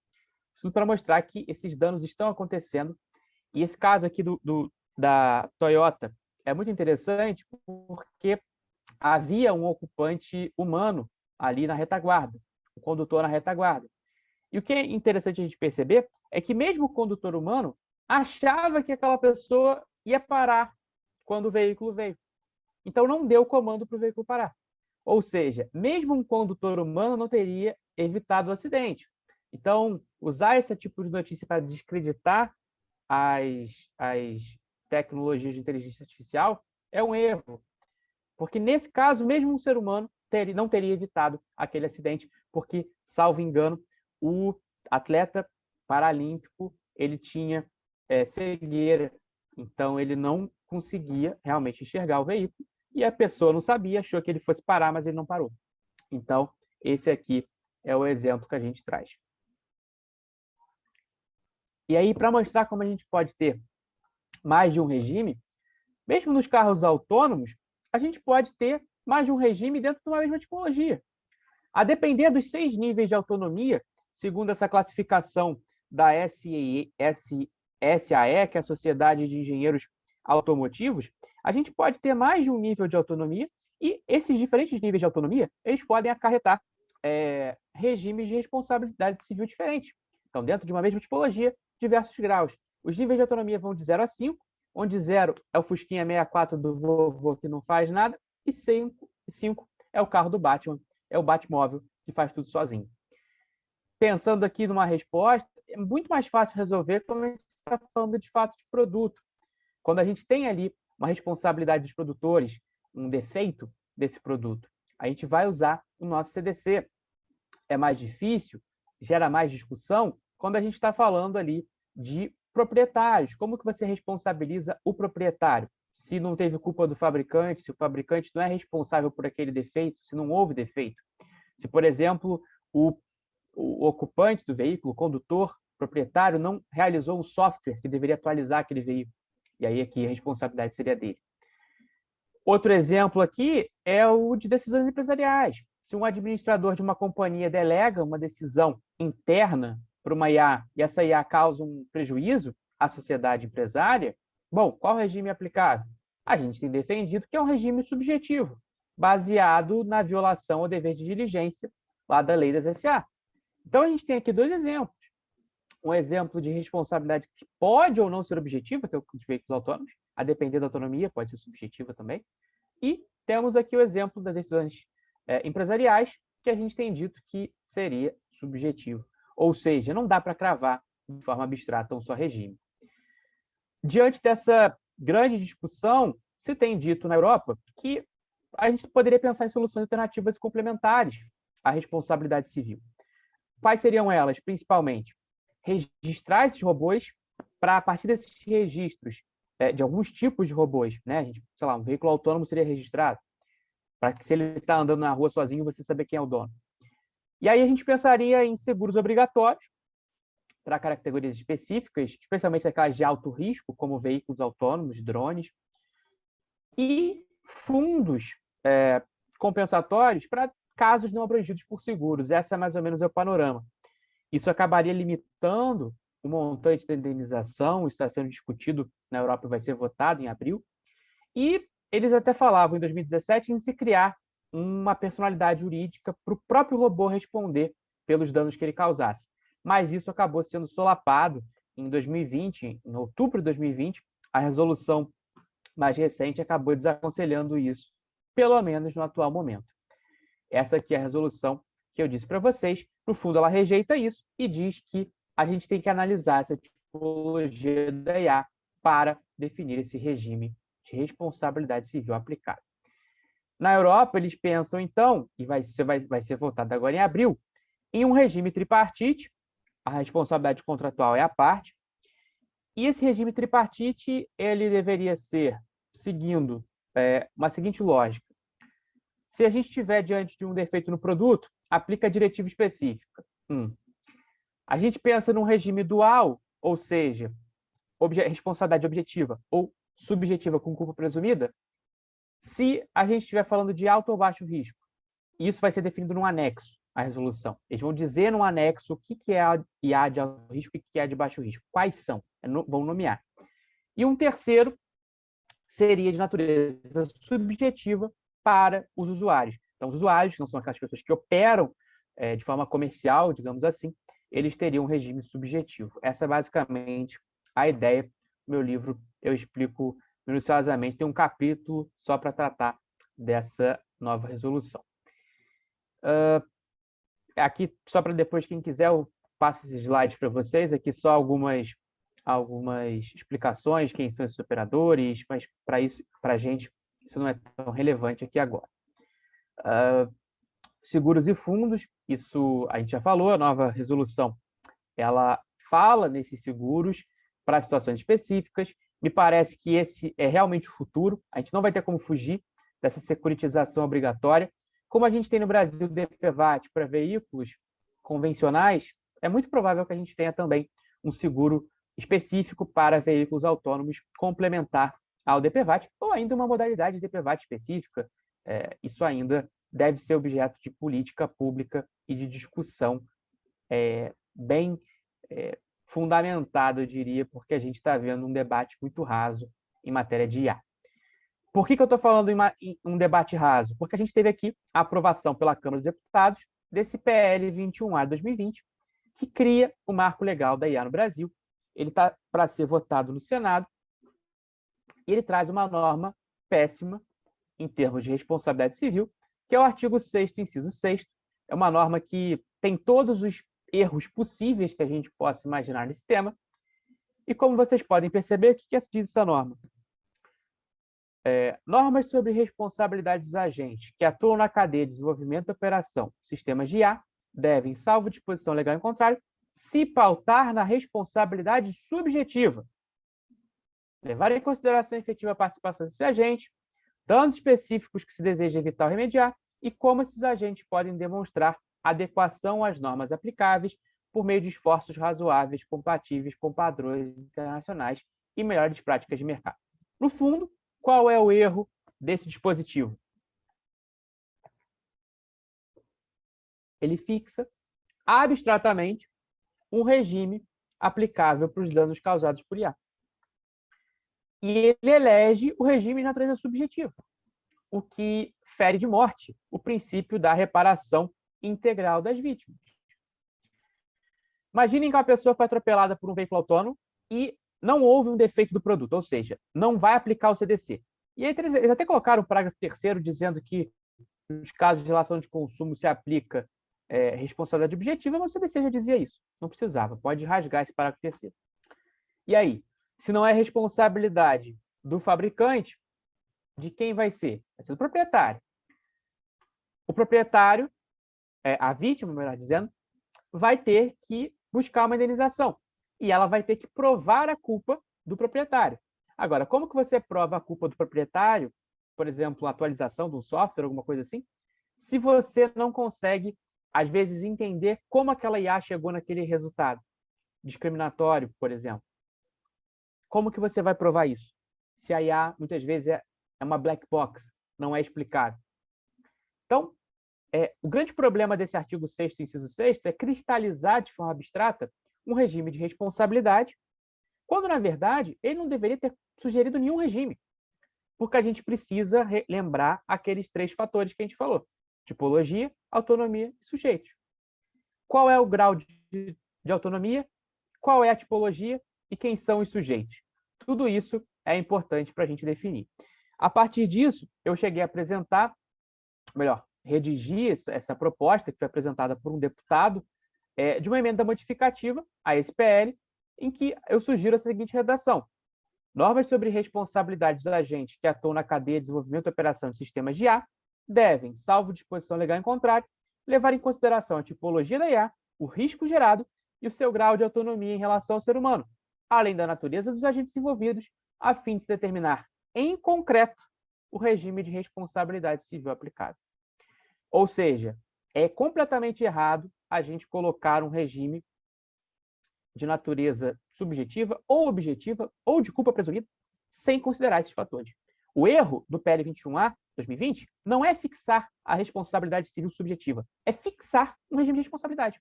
Isso para mostrar que esses danos estão acontecendo. E esse caso aqui da Toyota é muito interessante porque havia um ocupante humano ali na retaguarda, o condutor na retaguarda. E o que é interessante a gente perceber é que mesmo o condutor humano achava que aquela pessoa ia parar quando o veículo veio. Então não deu comando para o veículo parar. Ou seja, mesmo um condutor humano não teria evitado o acidente. Então, usar esse tipo de notícia para descreditar as tecnologias de inteligência artificial é um erro. Porque, nesse caso, mesmo um ser humano não teria evitado aquele acidente, porque, salvo engano, o atleta paralímpico ele tinha cegueira, então ele não conseguia realmente enxergar o veículo, e a pessoa não sabia, achou que ele fosse parar, mas ele não parou. Então, esse aqui é o exemplo que a gente traz. E aí, para mostrar como a gente pode ter mais de um regime, mesmo nos carros autônomos, a gente pode ter mais de um regime dentro de uma mesma tipologia. A depender dos 6 níveis de autonomia, segundo essa classificação da SAE, que é a Sociedade de Engenheiros Automotivos, a gente pode ter mais de um nível de autonomia e esses diferentes níveis de autonomia, eles podem acarretar regimes de responsabilidade civil diferentes. Então, dentro de uma mesma tipologia, diversos graus. Os níveis de autonomia vão de 0 a 5, onde 0 é o Fusquinha 64 do vovô que não faz nada, e 5 é o carro do Batman, é o Batmóvel que faz tudo sozinho. Pensando aqui numa resposta, é muito mais fácil resolver quando a gente está falando de fato de produto. Quando a gente tem ali uma responsabilidade dos produtores, um defeito desse produto, a gente vai usar o nosso CDC. É mais difícil, gera mais discussão, quando a gente está falando ali de proprietários. Como que você responsabiliza o proprietário? Se não teve culpa do fabricante, se o fabricante não é responsável por aquele defeito, se não houve defeito. Se, por exemplo, o ocupante do veículo, o condutor, proprietário, não realizou um software que deveria atualizar aquele veículo. E aí aqui a responsabilidade seria dele. Outro exemplo aqui é o de decisões empresariais. Se um administrador de uma companhia delega uma decisão interna para uma IA e essa IA causa um prejuízo à sociedade empresária, bom, qual regime é aplicável? A gente tem defendido que é um regime subjetivo, baseado na violação ao dever de diligência lá da lei das SA. Então, a gente tem aqui dois exemplos. Um exemplo de responsabilidade que pode ou não ser objetiva, que é o de veículos autônomos, a depender da autonomia, pode ser subjetiva também. E temos aqui o exemplo das decisões empresariais, que a gente tem dito que seria subjetivo. Ou seja, não dá para cravar de forma abstrata um só regime. Diante dessa grande discussão, se tem dito na Europa que a gente poderia pensar em soluções alternativas e complementares à responsabilidade civil. Quais seriam elas, principalmente? Registrar esses robôs para, a partir desses registros de alguns tipos de robôs, né? A gente, sei lá, um veículo autônomo seria registrado, para que se ele está andando na rua sozinho, você saber quem é o dono. E aí a gente pensaria em seguros obrigatórios para categorias específicas, especialmente aquelas de alto risco, como veículos autônomos, drones, e fundos compensatórios para casos não abrangidos por seguros. Essa é mais ou menos o panorama. Isso acabaria limitando o montante da indenização, isso está sendo discutido na Europa e vai ser votado em abril. E eles até falavam, em 2017, em se criar uma personalidade jurídica para o próprio robô responder pelos danos que ele causasse. Mas isso acabou sendo solapado em 2020, em outubro de 2020, a resolução mais recente acabou desaconselhando isso, pelo menos no atual momento. Essa aqui é a resolução que eu disse para vocês. No fundo, ela rejeita isso e diz que a gente tem que analisar essa tipologia da IA para definir esse regime de responsabilidade civil aplicado. Na Europa, eles pensam, então, e vai ser votado agora em abril, em um regime tripartite, a responsabilidade contratual é a parte, e esse regime tripartite ele deveria ser seguindo uma seguinte lógica. Se a gente estiver diante de um defeito no produto, aplica a diretiva específica. A gente pensa num regime dual, ou seja, responsabilidade objetiva ou subjetiva com culpa presumida, se a gente estiver falando de alto ou baixo risco. Isso vai ser definido num anexo à resolução. Eles vão dizer num anexo o que é a IA de alto risco e o que é de baixo risco. Quais são? Vão nomear. E um terceiro seria de natureza subjetiva para os usuários. Então, os usuários, que não são aquelas pessoas que operam de forma comercial, digamos assim, eles teriam um regime subjetivo. Essa é basicamente a ideia. No meu livro eu explico minuciosamente, tem um capítulo só para tratar dessa nova resolução. Aqui, só para depois, quem quiser, eu passo esses slides para vocês. Aqui só algumas explicações, quem são esses operadores, mas para a gente, isso não é tão relevante aqui agora. Seguros e fundos, isso a gente já falou, a nova resolução, ela fala nesses seguros para situações específicas. Me parece que esse é realmente o futuro. A gente não vai ter como fugir dessa securitização obrigatória. Como a gente tem no Brasil o DPVAT para veículos convencionais, é muito provável que a gente tenha também um seguro específico para veículos autônomos complementar ao DPVAT, ou ainda uma modalidade de DPVAT específica. Isso ainda deve ser objeto de política pública e de discussão bem fundamentada, eu diria, porque a gente está vendo um debate muito raso em matéria de IA. Por que eu estou falando em um debate raso? Porque a gente teve aqui a aprovação pela Câmara dos Deputados desse PL 21A de 2020, que cria o marco legal da IA no Brasil. Ele está para ser votado no Senado e ele traz uma norma péssima em termos de responsabilidade civil, que é o artigo 6º, inciso 6º. É uma norma que tem todos os erros possíveis que a gente possa imaginar nesse tema. E como vocês podem perceber, o que diz essa norma? Normas sobre responsabilidade dos agentes que atuam na cadeia de desenvolvimento e operação de sistemas de IA devem, salvo disposição legal em contrário, se pautar na responsabilidade subjetiva, levar em consideração a efetiva participação desses agentes, danos específicos que se deseja evitar ou remediar e como esses agentes podem demonstrar adequação às normas aplicáveis por meio de esforços razoáveis compatíveis com padrões internacionais e melhores práticas de mercado. No fundo, qual é o erro desse dispositivo? Ele fixa abstratamente um regime aplicável para os danos causados por IA. E ele elege o regime de natureza subjetiva, o que fere de morte o princípio da reparação integral das vítimas. Imaginem que uma pessoa foi atropelada por um veículo autônomo e não houve um defeito do produto, ou seja, não vai aplicar o CDC. E aí eles até colocaram o parágrafo 3º dizendo que nos casos de relação de consumo se aplica responsabilidade objetiva, mas o CDC já dizia isso, não precisava, pode rasgar esse parágrafo 3º. E aí, se não é responsabilidade do fabricante, de quem vai ser? Vai ser do proprietário. O proprietário, a vítima, melhor dizendo, vai ter que buscar uma indenização. E ela vai ter que provar a culpa do proprietário. Agora, como que você prova a culpa do proprietário, por exemplo, a atualização de um software, alguma coisa assim, se você não consegue, às vezes, entender como aquela IA chegou naquele resultado discriminatório, por exemplo? Como que você vai provar isso? Se a IA, muitas vezes, é uma black box, não é explicado. Então, o grande problema desse artigo 6º, inciso 6º, é cristalizar de forma abstrata um regime de responsabilidade, quando, na verdade, ele não deveria ter sugerido nenhum regime, porque a gente precisa lembrar aqueles 3 fatores que a gente falou: tipologia, autonomia e sujeitos. Qual é o grau de autonomia? Qual é a tipologia? E quem são os sujeitos? Tudo isso é importante para a gente definir. A partir disso, eu cheguei a apresentar, redigir essa proposta que foi apresentada por um deputado de uma emenda modificativa a esse PL, em que eu sugiro a seguinte redação: normas sobre responsabilidade dos agentes que atuam na cadeia de desenvolvimento e operação de sistemas de IA devem, salvo disposição legal em contrário, levar em consideração a tipologia da IA, o risco gerado e o seu grau de autonomia em relação ao ser humano, além da natureza dos agentes envolvidos, a fim de se determinar, em concreto, o regime de responsabilidade civil aplicável. Ou seja, é completamente errado a gente colocar um regime de natureza subjetiva ou objetiva ou de culpa presumida sem considerar esses fatores. O erro do PL 21A 2020 não é fixar a responsabilidade civil subjetiva, é fixar um regime de responsabilidade,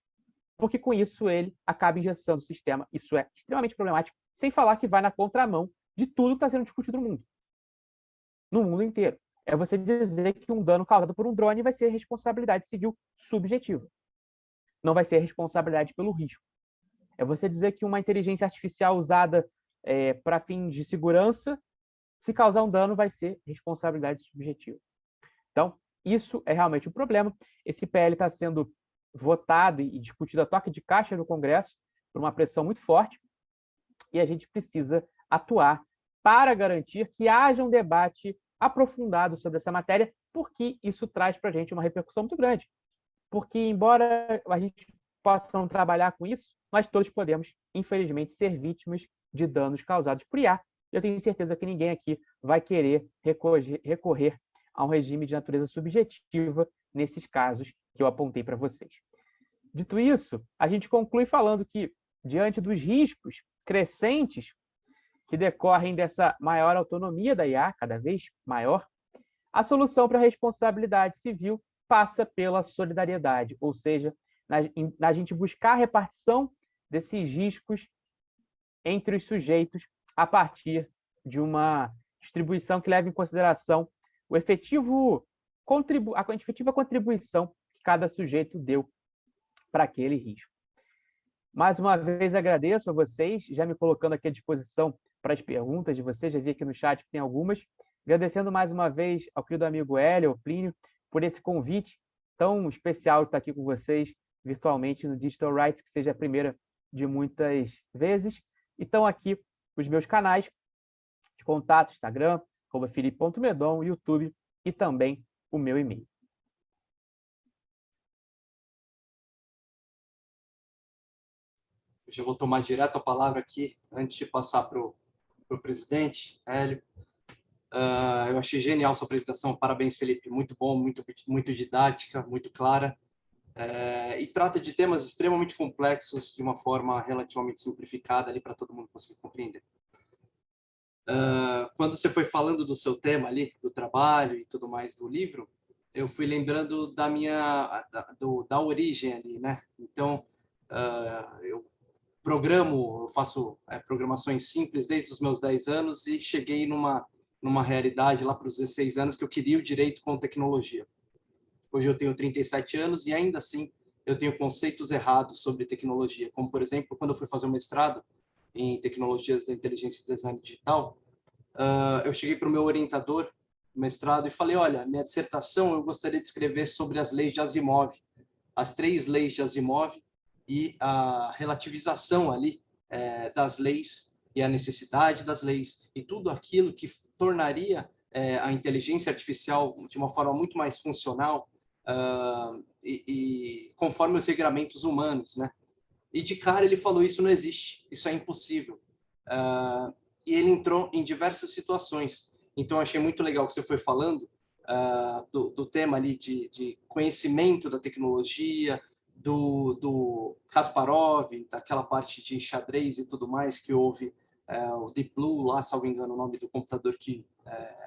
porque com isso ele acaba engessando o sistema. Isso é extremamente problemático, sem falar que vai na contramão de tudo que está sendo discutido no mundo inteiro. É você dizer que um dano causado por um drone vai ser responsabilidade civil subjetiva. Não vai ser responsabilidade pelo risco. É você dizer que uma inteligência artificial usada para fins de segurança, se causar um dano, vai ser responsabilidade subjetiva. Então, isso é realmente um problema. Esse PL está sendo votado e discutido a toque de caixa no Congresso por uma pressão muito forte, e a gente precisa atuar para garantir que haja um debate aprofundado sobre essa matéria, porque isso traz para a gente uma repercussão muito grande. Porque, embora a gente possa não trabalhar com isso, nós todos podemos, infelizmente, ser vítimas de danos causados por IA. Eu tenho certeza que ninguém aqui vai querer recorrer a um regime de natureza subjetiva nesses casos que eu apontei para vocês. Dito isso, a gente conclui falando que, diante dos riscos crescentes que decorrem dessa maior autonomia da IA, cada vez maior, a solução para a responsabilidade civil passa pela solidariedade, ou seja, na gente buscar a repartição desses riscos entre os sujeitos a partir de uma distribuição que leve em consideração a efetiva contribuição que cada sujeito deu para aquele risco. Mais uma vez, agradeço a vocês, já me colocando aqui à disposição para as perguntas de vocês, já vi aqui no chat que tem algumas. Agradecendo mais uma vez ao querido amigo Hélio, ao Plínio, por esse convite tão especial de estar aqui com vocês virtualmente no Digital Rights, que seja a primeira de muitas vezes. E estão aqui os meus canais de contato, Instagram, @felipe.medon, YouTube e também o meu e-mail. Eu já vou tomar direto a palavra aqui, antes de passar para o presidente, Hélio. Eu achei genial sua apresentação, parabéns, Felipe, muito bom, muito didática, muito clara, e trata de temas extremamente complexos de uma forma relativamente simplificada ali para todo mundo conseguir compreender. Quando você foi falando do seu tema ali, do trabalho e tudo mais do livro, eu fui lembrando da origem ali, né? Então, eu faço programações simples desde os meus 10 anos e cheguei numa realidade lá para os 16 anos que eu queria o direito com tecnologia. Hoje eu tenho 37 anos e ainda assim eu tenho conceitos errados sobre tecnologia, como por exemplo, quando eu fui fazer um mestrado em tecnologias da inteligência e design digital, eu cheguei para o meu orientador do mestrado e falei, olha, minha dissertação eu gostaria de escrever sobre as leis de Asimov, as 3 leis de Asimov e a relativização ali das leis e a necessidade das leis e tudo aquilo que tornaria a inteligência artificial de uma forma muito mais funcional e conforme os regramentos humanos, né? E de cara ele falou, isso não existe, isso é impossível. E ele entrou em diversas situações. Então, eu achei muito legal que você foi falando do tema ali de conhecimento da tecnologia, do Kasparov, daquela parte de xadrez e tudo mais que houve, o Deep Blue, lá, salvo engano, o nome do computador que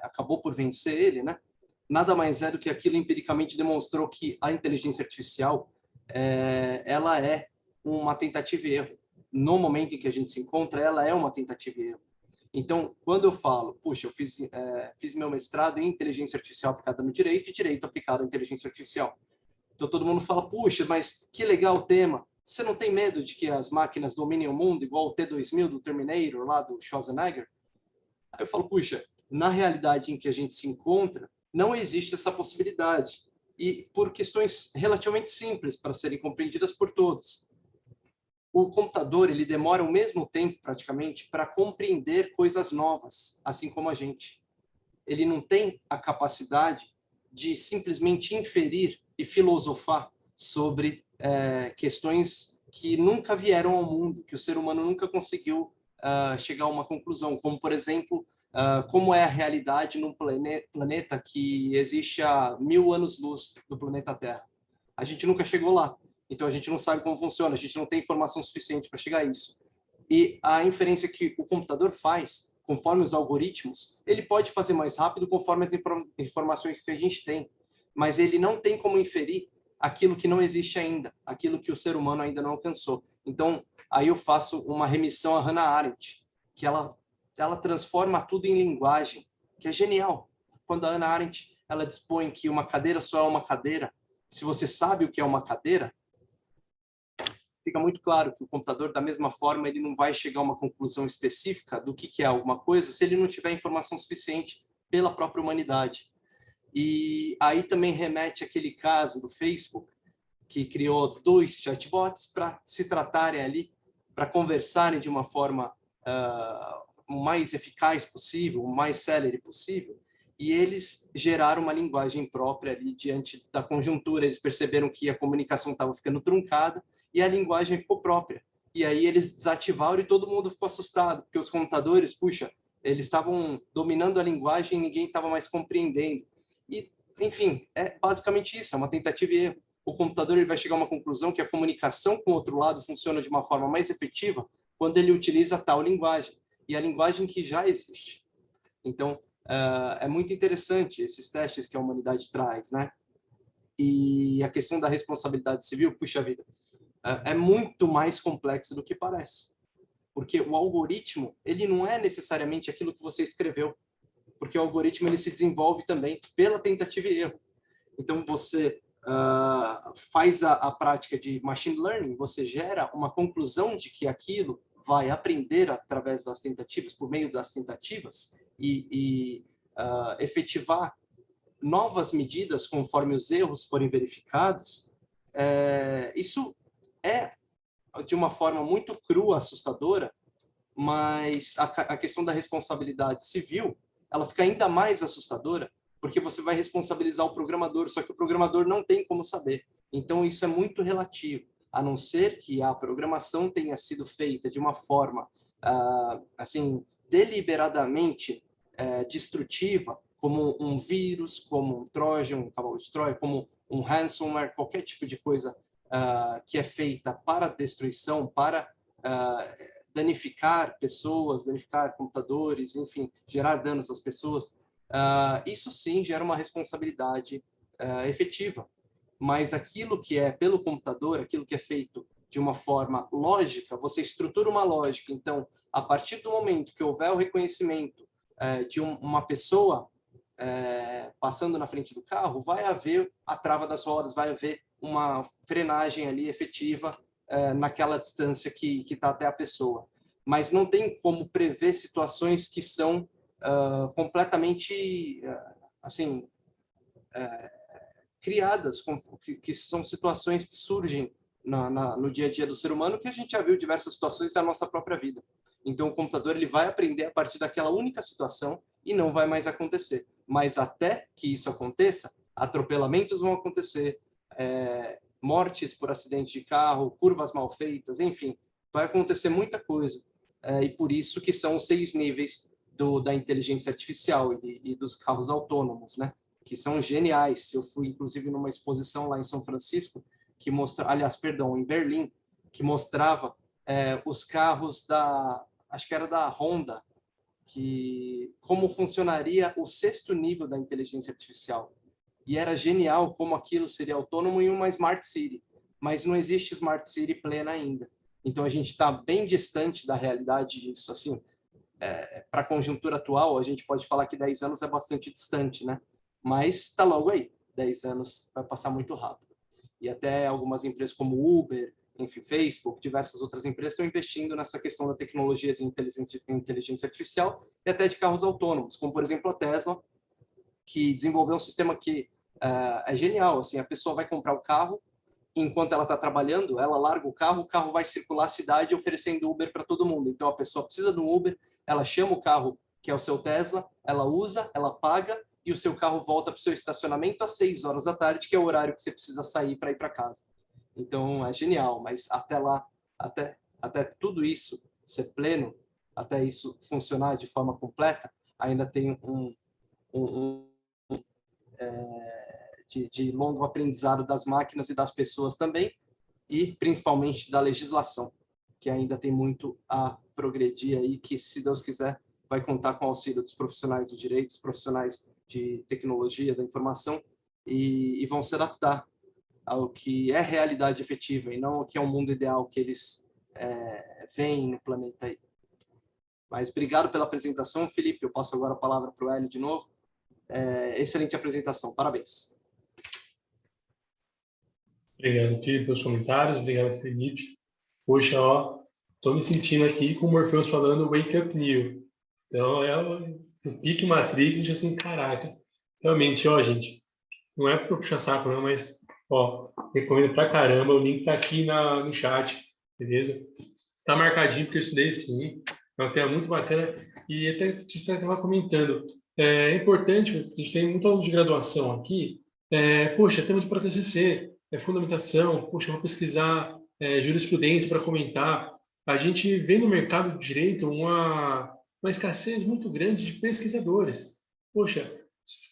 acabou por vencer ele, né? Nada mais é do que aquilo empiricamente demonstrou que a inteligência artificial ela é uma tentativa e erro. No momento em que a gente se encontra, ela é uma tentativa e erro. Então, quando eu falo, puxa, eu fiz meu mestrado em inteligência artificial aplicada no direito e direito aplicado à inteligência artificial. Então, todo mundo fala, puxa, mas que legal o tema. Você não tem medo de que as máquinas dominem o mundo, igual o T-2000 do Terminator, lá do Schwarzenegger? Aí eu falo, puxa, na realidade em que a gente se encontra, não existe essa possibilidade. E por questões relativamente simples para serem compreendidas por todos. O computador ele demora o mesmo tempo, praticamente, para compreender coisas novas, assim como a gente. Ele não tem a capacidade de simplesmente inferir e filosofar sobre questões que nunca vieram ao mundo, que o ser humano nunca conseguiu chegar a uma conclusão, como, por exemplo, como é a realidade num planeta que existe há 1000 anos-luz do planeta Terra. A gente nunca chegou lá, então a gente não sabe como funciona, a gente não tem informação suficiente para chegar a isso. E a inferência que o computador faz, conforme os algoritmos, ele pode fazer mais rápido conforme as informações que a gente tem, mas ele não tem como inferir aquilo que não existe ainda, aquilo que o ser humano ainda não alcançou. Então, aí eu faço uma remissão a Hannah Arendt, que ela transforma tudo em linguagem, que é genial. Quando a Hannah Arendt ela dispõe que uma cadeira só é uma cadeira, se você sabe o que é uma cadeira, fica muito claro que o computador, da mesma forma, ele não vai chegar a uma conclusão específica do que é alguma coisa se ele não tiver informação suficiente pela própria humanidade. E aí também remete àquele caso do Facebook, que criou 2 chatbots para se tratarem ali, para conversarem de uma forma o mais eficaz possível, o mais célere possível, e eles geraram uma linguagem própria ali diante da conjuntura. Eles perceberam que a comunicação estava ficando truncada e a linguagem ficou própria. E aí eles desativaram e todo mundo ficou assustado, porque os computadores, puxa, eles estavam dominando a linguagem e ninguém estava mais compreendendo. E, enfim, é basicamente isso, é uma tentativa e erro. O computador ele vai chegar a uma conclusão que a comunicação com o outro lado funciona de uma forma mais efetiva quando ele utiliza tal linguagem, e a linguagem que já existe. Então, é muito interessante esses testes que a humanidade traz, né? E a questão da responsabilidade civil, puxa vida, é muito mais complexo do que parece. Porque o algoritmo, ele não é necessariamente aquilo que você escreveu, porque o algoritmo ele se desenvolve também pela tentativa e erro. Então, você faz a prática de machine learning, você gera uma conclusão de que aquilo vai aprender através das tentativas, por meio das tentativas, e efetivar novas medidas conforme os erros forem verificados, isso é, de uma forma muito crua, assustadora, mas a questão da responsabilidade civil, ela fica ainda mais assustadora, porque você vai responsabilizar o programador, só que o programador não tem como saber. Então, isso é muito relativo, a não ser que a programação tenha sido feita de uma forma, assim, deliberadamente destrutiva, como um vírus, como um Trojan, um cavalo de Troia, como um ransomware, qualquer tipo de coisa que é feita para destruição, para danificar pessoas, danificar computadores, enfim, gerar danos às pessoas, isso sim gera uma responsabilidade efetiva. Mas aquilo que é pelo computador, aquilo que é feito de uma forma lógica, você estrutura uma lógica. Então, a partir do momento que houver o reconhecimento de uma pessoa passando na frente do carro, vai haver a trava das rodas, vai haver uma frenagem ali efetiva naquela distância que está até a pessoa. Mas não tem como prever situações que são completamente assim criadas, que são situações que surgem no dia a dia do ser humano, que a gente já viu diversas situações da nossa própria vida. Então, o computador ele vai aprender a partir daquela única situação e não vai mais acontecer. Mas até que isso aconteça, atropelamentos vão acontecer, mortes por acidente de carro, curvas mal feitas, enfim, vai acontecer muita coisa. E por isso que são os 6 níveis da inteligência artificial e dos carros autônomos, né? Que são geniais. Eu fui, inclusive, numa exposição lá em São Francisco, que em Berlim, que mostrava os carros acho que era da Honda, como funcionaria o 6º nível da inteligência artificial. E era genial como aquilo seria autônomo em uma Smart City, mas não existe Smart City plena ainda. Então, a gente está bem distante da realidade disso. Assim, para a conjuntura atual, a gente pode falar que 10 anos é bastante distante, né? Mas está logo aí. 10 anos vai passar muito rápido. E até algumas empresas como Uber, enfim, Facebook, diversas outras empresas estão investindo nessa questão da tecnologia de inteligência artificial e até de carros autônomos, como, por exemplo, a Tesla, que desenvolveu um sistema que é genial. Assim, a pessoa vai comprar o carro, enquanto ela está trabalhando, ela larga o carro vai circular a cidade oferecendo Uber para todo mundo. Então, a pessoa precisa de um Uber, ela chama o carro, que é o seu Tesla, ela usa, ela paga, e o seu carro volta para o seu estacionamento às 6 horas da tarde, que é o horário que você precisa sair para ir para casa. Então, é genial, mas até lá, até tudo isso ser pleno, até isso funcionar de forma completa, ainda tem de longo aprendizado das máquinas e das pessoas também, e principalmente da legislação, que ainda tem muito a progredir aí, que, se Deus quiser, vai contar com o auxílio dos profissionais do direito, dos profissionais de tecnologia, da informação, e vão se adaptar ao que é realidade efetiva e não ao que é um mundo ideal que eles veem no planeta aí. Mas obrigado pela apresentação, Felipe. Eu passo agora a palavra para o Hélio de novo. Excelente apresentação, parabéns. Obrigado, Tio, pelos comentários. Obrigado, Felipe. Poxa, ó, tô me sentindo aqui com o Morpheus falando Wake Up Neo. Então, é o pique Matrix, e assim, caraca. Realmente, ó, gente, não é para puxar saco, não, mas, ó, recomendo pra caramba. O link tá aqui no chat, beleza? Tá marcadinho, porque eu estudei sim. É um tema muito bacana. E até a gente estava comentando, é importante, a gente tem muito aluno de graduação aqui, poxa, tema para TCC, fundamentação, poxa, eu vou pesquisar jurisprudência para comentar. A gente vê no mercado de direito uma escassez muito grande de pesquisadores. Poxa,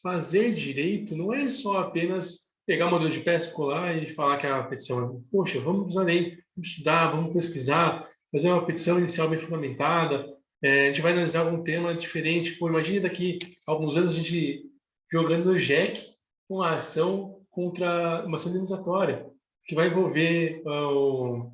fazer direito não é só apenas pegar modelo de peça, colar e falar que a petição é, poxa, vamos além, vamos estudar, vamos pesquisar, fazer uma petição inicial bem fundamentada, a gente vai analisar algum tema diferente. Pô, imagine daqui a alguns anos a gente jogando no JEC uma ação contra uma ação indenizatória, que vai envolver uma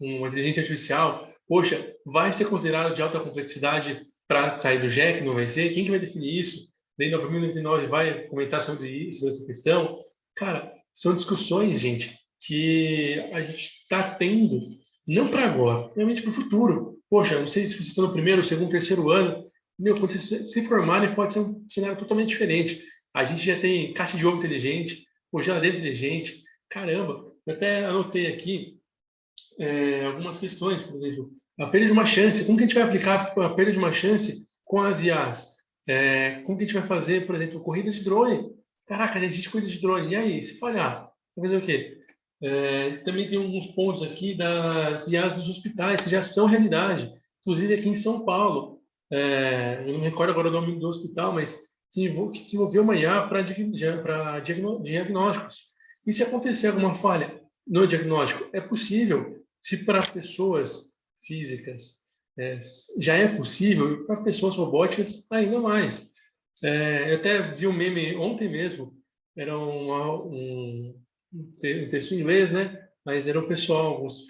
inteligência artificial. Poxa, vai ser considerado de alta complexidade para sair do JEC? Não vai ser? Quem que vai definir isso? Lei 9.099 vai comentar sobre essa questão? Cara, são discussões, gente, que a gente está tendo, não para agora, realmente para o futuro. Poxa, não sei se você está no primeiro, segundo, terceiro ano, Meu, quando vocês se formarem, pode ser um cenário totalmente diferente. A gente já tem caixa de ovo inteligente, ou geladeira inteligente. Caramba, eu até anotei aqui algumas questões, por exemplo, a perda de uma chance. Como que a gente vai aplicar a perda de uma chance com as IAs? Como que a gente vai fazer, por exemplo, corrida de drone? Caraca, já existe corrida de drone. E aí, se falhar, vai fazer o quê? Também tem alguns pontos aqui das IAs dos hospitais, que já são realidade. Inclusive aqui em São Paulo, eu não me recordo agora o nome do hospital, mas que desenvolveu uma IA para diagnósticos. E se acontecer alguma falha no diagnóstico, é possível. Se para pessoas físicas já é possível, para pessoas robóticas ainda mais. Eu até vi um meme ontem mesmo, era um texto em inglês, né? Mas era o pessoal, alguns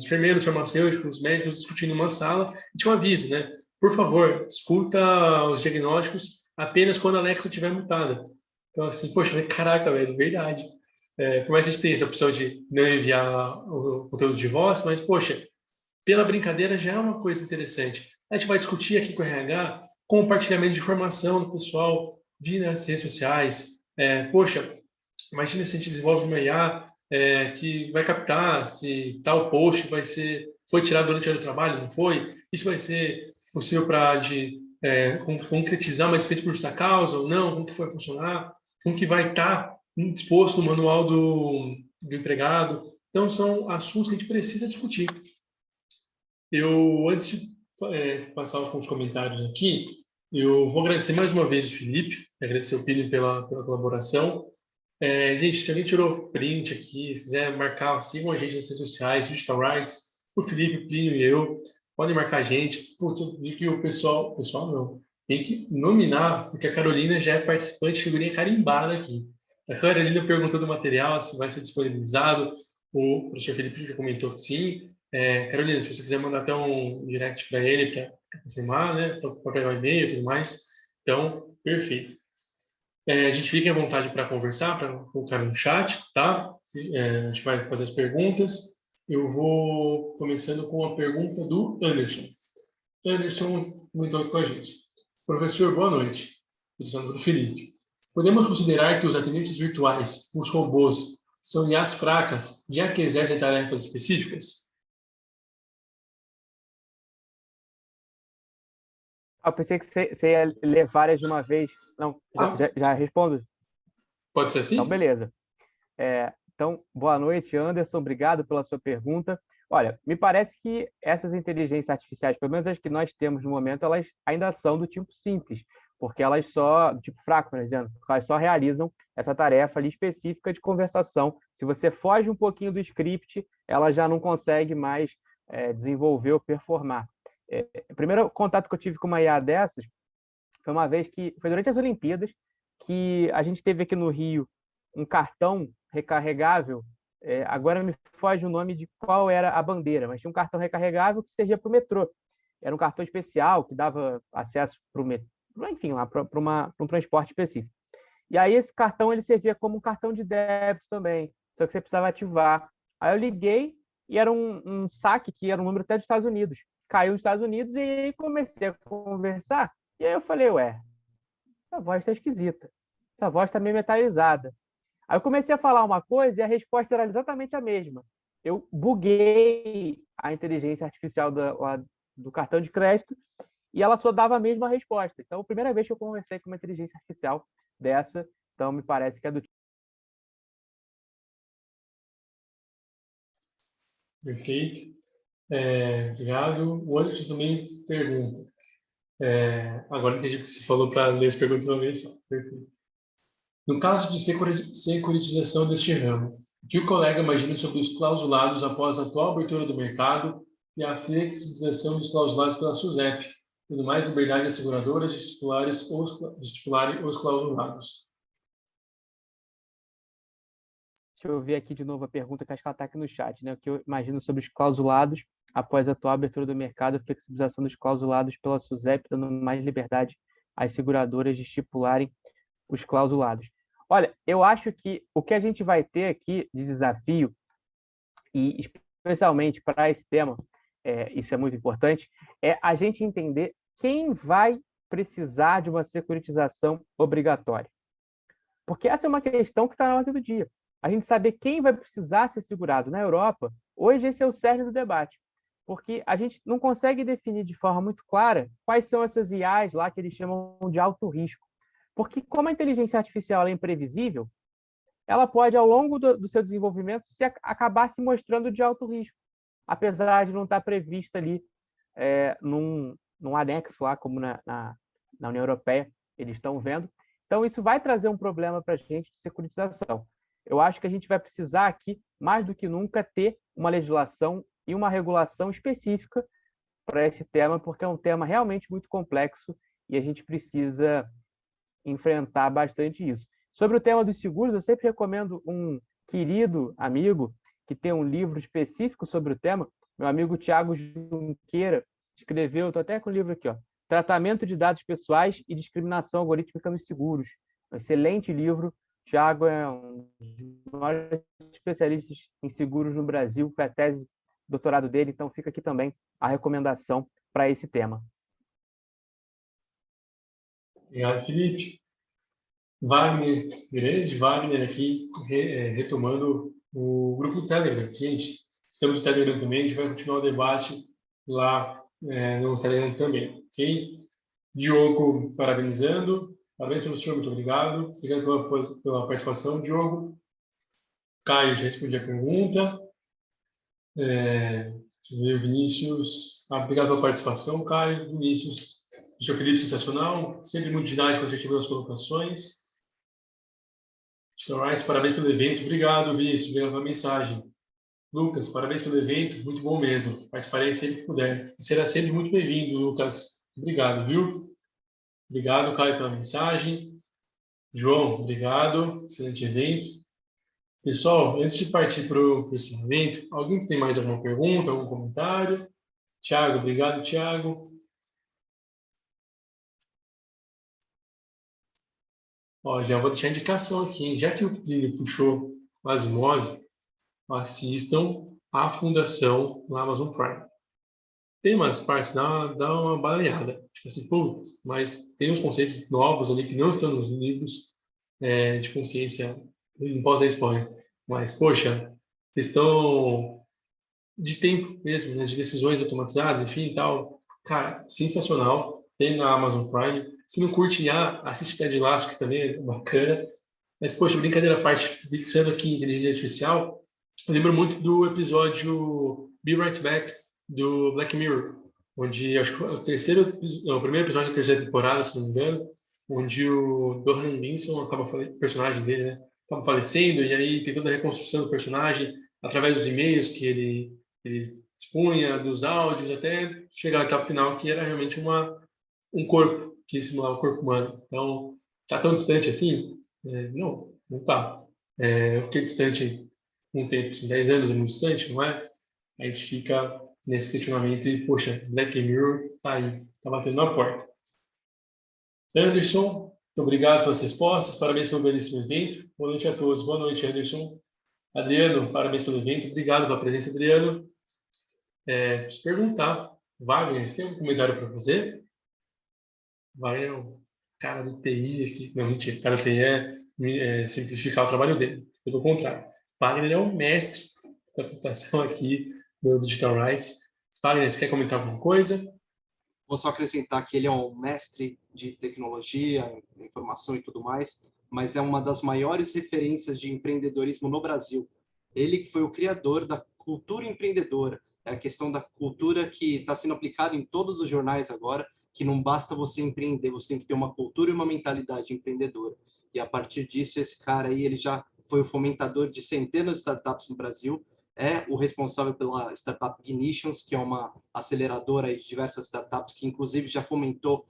enfermeiros farmacêuticos, médicos discutindo em uma sala, e tinha um aviso, né? Por favor, escuta os diagnósticos apenas quando a Alexa estiver mutada. Então, assim, poxa, caraca, velho, verdade. Por mais que a gente tenha essa opção de não enviar o conteúdo de voz, mas, poxa, pela brincadeira já é uma coisa interessante. A gente vai discutir aqui com o RH compartilhamento de informação do pessoal via nas redes sociais. Poxa, imagina se a gente desenvolve uma IA que vai captar se tal post foi tirado durante o trabalho, não foi? Isso vai ser possível para concretizar uma despesa por justa causa ou não? Como que vai funcionar? Como que vai estar disposto no manual do empregado? Então, são assuntos que a gente precisa discutir. Antes de passar alguns comentários aqui, eu vou agradecer mais uma vez o Felipe, agradecer o Pini pela colaboração. Gente, se alguém tirou print aqui, quiser marcar, sigam a gente nas redes sociais, Digital Rights, o Felipe, o Plínio e eu, podem marcar a gente. Eu vi que o pessoal não, tem que nominar, porque a Carolina já é participante, figurinha carimbada aqui. A Carolina perguntou do material, se vai ser disponibilizado, o professor Felipe já comentou que sim. Carolina, se você quiser mandar até um direct para ele, para confirmar, né, para pegar o e-mail e tudo mais, então, perfeito. A gente fica à vontade para conversar, para colocar no chat, tá? A gente vai fazer as perguntas. Eu vou começando com a pergunta do Anderson. Anderson comentou com a gente. Professor, boa noite. Utilizando para o Felipe. Podemos considerar que os atendentes virtuais, os robôs, são IAs fracas, já que exercem tarefas específicas? Eu pensei que você ia ler várias de uma vez. Não, já respondo. Pode ser Então, assim? beleza. Então, boa noite, Anderson. Obrigado pela sua pergunta. Olha, me parece que essas inteligências artificiais, pelo menos as que nós temos no momento, elas ainda são do tipo simples, porque elas do tipo fraco, por exemplo, porque elas só realizam essa tarefa ali específica de conversação. Se você foge um pouquinho do script, ela já não consegue mais desenvolver ou performar. O primeiro contato que eu tive com uma IA dessas foi uma vez foi durante as Olimpíadas, que a gente teve aqui no Rio um cartão recarregável. Agora me foge o nome de qual era a bandeira, mas tinha um cartão recarregável que servia para o metrô. Era um cartão especial que dava acesso para o metrô, enfim, lá para um transporte específico. E aí esse cartão ele servia como um cartão de débito também, só que você precisava ativar. Aí eu liguei e era um saque que era um número até dos Estados Unidos. Caiu nos Estados Unidos e aí comecei a conversar. E aí eu falei, ué, essa voz está esquisita. Essa voz está meio metalizada. Aí eu comecei a falar uma coisa e a resposta era exatamente a mesma. Eu buguei a inteligência artificial do cartão de crédito e ela só dava a mesma resposta. Então, a primeira vez que eu conversei com uma inteligência artificial dessa, então me parece que é do tipo. Perfeito. Obrigado. O Anderson também pergunta. Agora entendi o que você falou para ler as perguntas uma vez só. Perfeito. No caso de securitização deste ramo, o que o colega imagina sobre os clausulados após a atual abertura do mercado e a flexibilização dos clausulados pela SUSEP, tendo mais liberdade às seguradoras de estipularem os clausulados? Deixa eu ver aqui de novo a pergunta, que acho que ela está aqui no chat, né? O que eu imagino sobre os clausulados após a atual abertura do mercado e flexibilização dos clausulados pela SUSEP, dando mais liberdade às seguradoras de estipularem os clausulados. Olha, eu acho que o que a gente vai ter aqui de desafio, e especialmente para esse tema, isso é muito importante, é a gente entender quem vai precisar de uma securitização obrigatória? Porque essa é uma questão que está na ordem do dia. A gente saber quem vai precisar ser segurado na Europa, hoje esse é o cerne do debate, porque a gente não consegue definir de forma muito clara quais são essas IAs lá que eles chamam de alto risco. Porque como a inteligência artificial é imprevisível, ela pode, ao longo do seu desenvolvimento, acabar se mostrando de alto risco, apesar de não estar prevista ali num anexo lá, como na União Europeia, eles estão vendo. Então, isso vai trazer um problema para a gente de securitização. Eu acho que a gente vai precisar aqui, mais do que nunca, ter uma legislação e uma regulação específica para esse tema, porque é um tema realmente muito complexo e a gente precisa enfrentar bastante isso. Sobre o tema dos seguros, eu sempre recomendo um querido amigo que tem um livro específico sobre o tema. Meu amigo Tiago Junqueira escreveu, estou até com o livro aqui, ó, Tratamento de Dados Pessoais e Discriminação Algorítmica nos Seguros. Um excelente livro. Tiago é um dos maiores especialistas em seguros no Brasil, foi a tese de doutorado dele, então fica aqui também a recomendação para esse tema. Obrigado, Felipe. Wagner, grande Wagner aqui, retomando o grupo do Telegram. Gente, estamos no Telegram também, a gente vai continuar o debate lá no Telegram também, ok? Diogo, parabenizando. Parabéns pelo senhor, muito obrigado. Obrigado pela participação, Diogo. Caio, já respondi a pergunta. Deixa eu ver, Vinícius. Obrigado pela participação, Caio. Vinícius, o senhor Felipe, sensacional. Sempre muito didático, assertivo nas colocações. Alright, parabéns pelo evento. Obrigado, Vinícius. Obrigado pela mensagem. Lucas, parabéns pelo evento. Muito bom mesmo. Participarei sempre que puder. E será sempre muito bem-vindo, Lucas. Obrigado, viu? Obrigado, Caio, pela mensagem. João, obrigado. Excelente evento. Pessoal, antes de partir para o encerramento, alguém tem mais alguma pergunta, algum comentário? Tiago, obrigado, Tiago. Ó, já vou deixar a indicação aqui, hein? Já que o Plínio puxou o Asimov, assistam a Fundação no Amazon Prime. Tem umas partes, dá uma baleada. Tipo assim, putz, mas tem uns conceitos novos ali que não estão nos livros de consciência. Não posso dar spoiler. Mas, poxa, questão de tempo mesmo, né? De decisões automatizadas, enfim, tal. Cara, sensacional. Tem na Amazon Prime. Se não curte IA, assiste Ted Lasso, que também é bacana. Mas, poxa, brincadeira à parte, fixando aqui inteligência artificial, eu lembro muito do episódio Be Right Back, do Black Mirror, onde acho que o primeiro episódio da terceira temporada, se não me engano, onde o Dohan Benson acaba o personagem dele, né, acaba falecendo, e aí tem toda a reconstrução do personagem através dos e-mails que ele dispunha, dos áudios, até chegar até o final, que era realmente um corpo que simulava o corpo humano. Então, tá tão distante assim? Não tá. O que é distante um tempo, assim, 10 anos é muito distante, não é? A gente fica nesse questionamento e, poxa, Black Mirror tá aí, tá batendo na porta. Anderson, muito obrigado pelas respostas, parabéns pelo belíssimo evento. Boa noite a todos. Boa noite, Anderson. Adriano, parabéns pelo evento. Obrigado pela presença, Adriano. Preciso perguntar, Wagner, você tem algum comentário para fazer? Wagner é o cara do TI aqui. Não, mentira, o cara do TI é simplificar o trabalho dele. Pelo contrário. Wagner é o mestre da computação aqui do Digital Rights. Wagner, você quer comentar alguma coisa? Vou só acrescentar que ele é um mestre de tecnologia, informação e tudo mais, mas é uma das maiores referências de empreendedorismo no Brasil. Ele que foi o criador da cultura empreendedora, é a questão da cultura que está sendo aplicada em todos os jornais agora, que não basta você empreender, você tem que ter uma cultura e uma mentalidade empreendedora. E a partir disso, esse cara aí, ele já foi o fomentador de centenas de startups no Brasil, é o responsável pela startup Ignitions, que é uma aceleradora de diversas startups, que inclusive já fomentou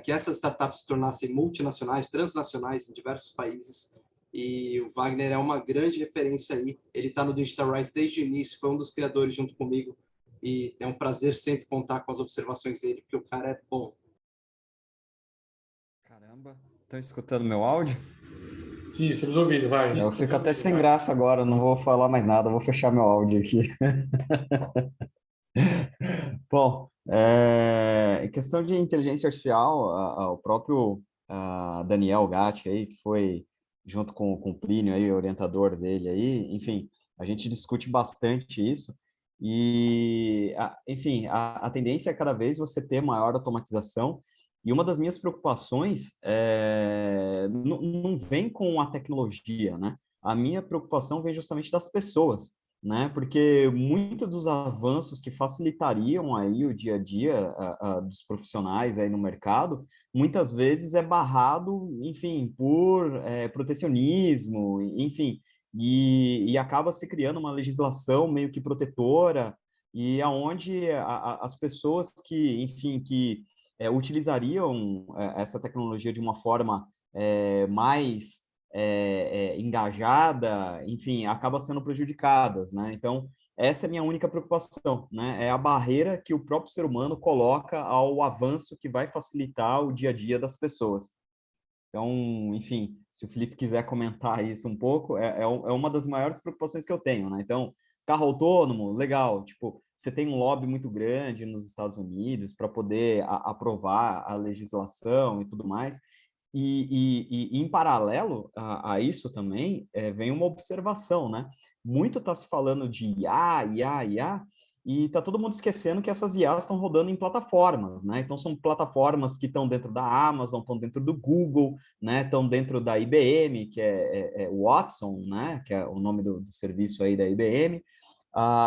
que essas startups se tornassem multinacionais, transnacionais em diversos países. E o Wagner é uma grande referência aí. Ele está no Digital Rights desde o início, foi um dos criadores junto comigo. E é um prazer sempre contar com as observações dele, porque o cara é bom. Caramba, estão escutando meu áudio? Sim, estamos ouvindo, vai. Eu fico até sem graça agora, não vou falar mais nada, vou fechar meu áudio aqui. Bom, em questão de inteligência artificial, o próprio Daniel Gatti aí, que foi junto com o Plínio aí, orientador dele aí, enfim, a gente discute bastante isso e, enfim, a tendência é cada vez você ter maior automatização e uma das minhas preocupações não vem com a tecnologia, né? A minha preocupação vem justamente das pessoas, né? Porque muitos dos avanços que facilitariam aí o dia a dia dos profissionais aí no mercado, muitas vezes é barrado, enfim, por protecionismo, enfim, e acaba se criando uma legislação meio que protetora e aonde as pessoas que, enfim, que utilizariam essa tecnologia de uma forma mais engajada, enfim, acaba sendo prejudicadas, né? Então, essa é a minha única preocupação, né? É a barreira que o próprio ser humano coloca ao avanço que vai facilitar o dia a dia das pessoas. Então, enfim, se o Felipe quiser comentar isso um pouco, é uma das maiores preocupações que eu tenho, né? Então, carro autônomo, legal, tipo, você tem um lobby muito grande nos Estados Unidos para poder aprovar a legislação e tudo mais, e em paralelo a isso também, vem uma observação, né? Muito está se falando de IA, IA, IA, e está todo mundo esquecendo que essas IAs estão rodando em plataformas, né? Então, são plataformas que estão dentro da Amazon, estão dentro do Google, né? Estão dentro da IBM, que é o Watson, né? Que é o nome do serviço aí da IBM.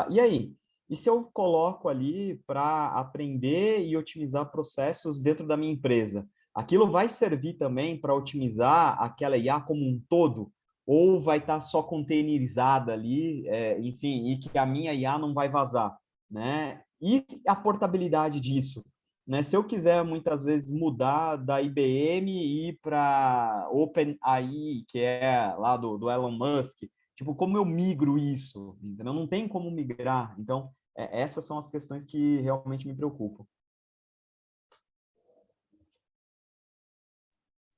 E aí? E se eu coloco ali para aprender e otimizar processos dentro da minha empresa? Aquilo vai servir também para otimizar aquela IA como um todo? Ou vai estar só containerizada ali, enfim, e que a minha IA não vai vazar, né? E a portabilidade disso? Né? Se eu quiser, muitas vezes, mudar da IBM e ir para OpenAI, que é lá do Elon Musk, tipo, como eu migro isso? Entendeu? Não tem como migrar. Então, essas são as questões que realmente me preocupam.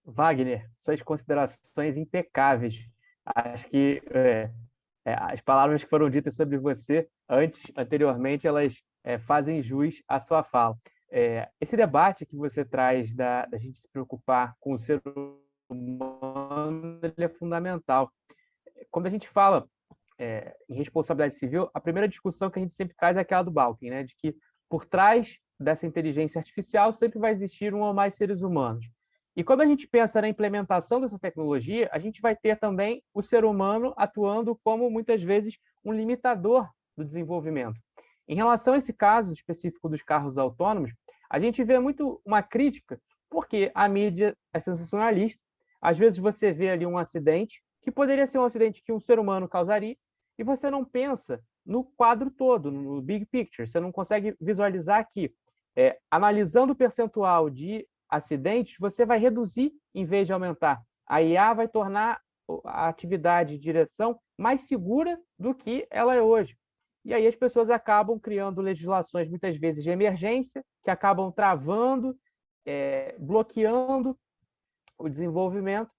Wagner, suas considerações impecáveis. Acho que as palavras que foram ditas sobre você anteriormente, elas fazem jus à sua fala. Esse debate que você traz da gente se preocupar com o ser humano, ele é fundamental. Quando a gente fala em responsabilidade civil, a primeira discussão que a gente sempre traz é aquela do Balkin, né? De que por trás dessa inteligência artificial sempre vai existir um ou mais seres humanos. E quando a gente pensa na implementação dessa tecnologia, a gente vai ter também o ser humano atuando como, muitas vezes, um limitador do desenvolvimento. Em relação a esse caso específico dos carros autônomos, a gente vê muito uma crítica, porque a mídia é sensacionalista. Às vezes você vê ali um acidente, que poderia ser um acidente que um ser humano causaria, e você não pensa no quadro todo, no big picture. Você não consegue visualizar que, analisando o percentual de acidentes, você vai reduzir em vez de aumentar. A IA vai tornar a atividade de direção mais segura do que ela é hoje. E aí as pessoas acabam criando legislações, muitas vezes, de emergência, que acabam travando, bloqueando o desenvolvimento,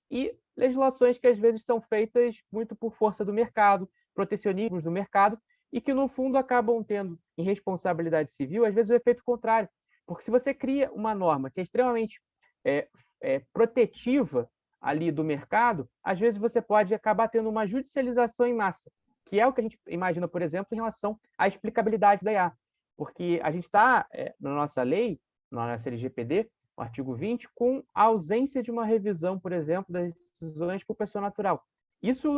e legislações que às vezes são feitas muito por força do mercado, protecionismos do mercado, e que no fundo acabam tendo em responsabilidade civil, às vezes, o efeito contrário. Porque se você cria uma norma que é extremamente protetiva ali do mercado, às vezes você pode acabar tendo uma judicialização em massa, que é o que a gente imagina, por exemplo, em relação à explicabilidade da IA. Porque a gente está, na nossa lei, na nossa LGPD, o artigo 20, com a ausência de uma revisão, por exemplo, das decisões por pessoa natural. Isso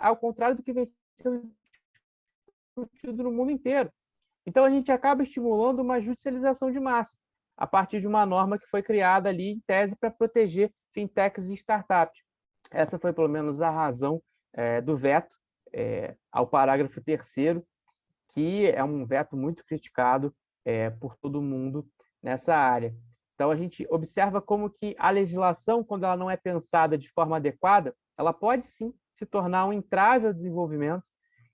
ao contrário do que vem sendo discutido no mundo inteiro. Então, a gente acaba estimulando uma judicialização de massa, a partir de uma norma que foi criada ali, em tese, para proteger fintechs e startups. Essa foi, pelo menos, a razão do veto ao parágrafo 3º, que é um veto muito criticado por todo mundo nessa área. Então, a gente observa como que a legislação, quando ela não é pensada de forma adequada, ela pode, sim, se tornar um entrave ao desenvolvimento,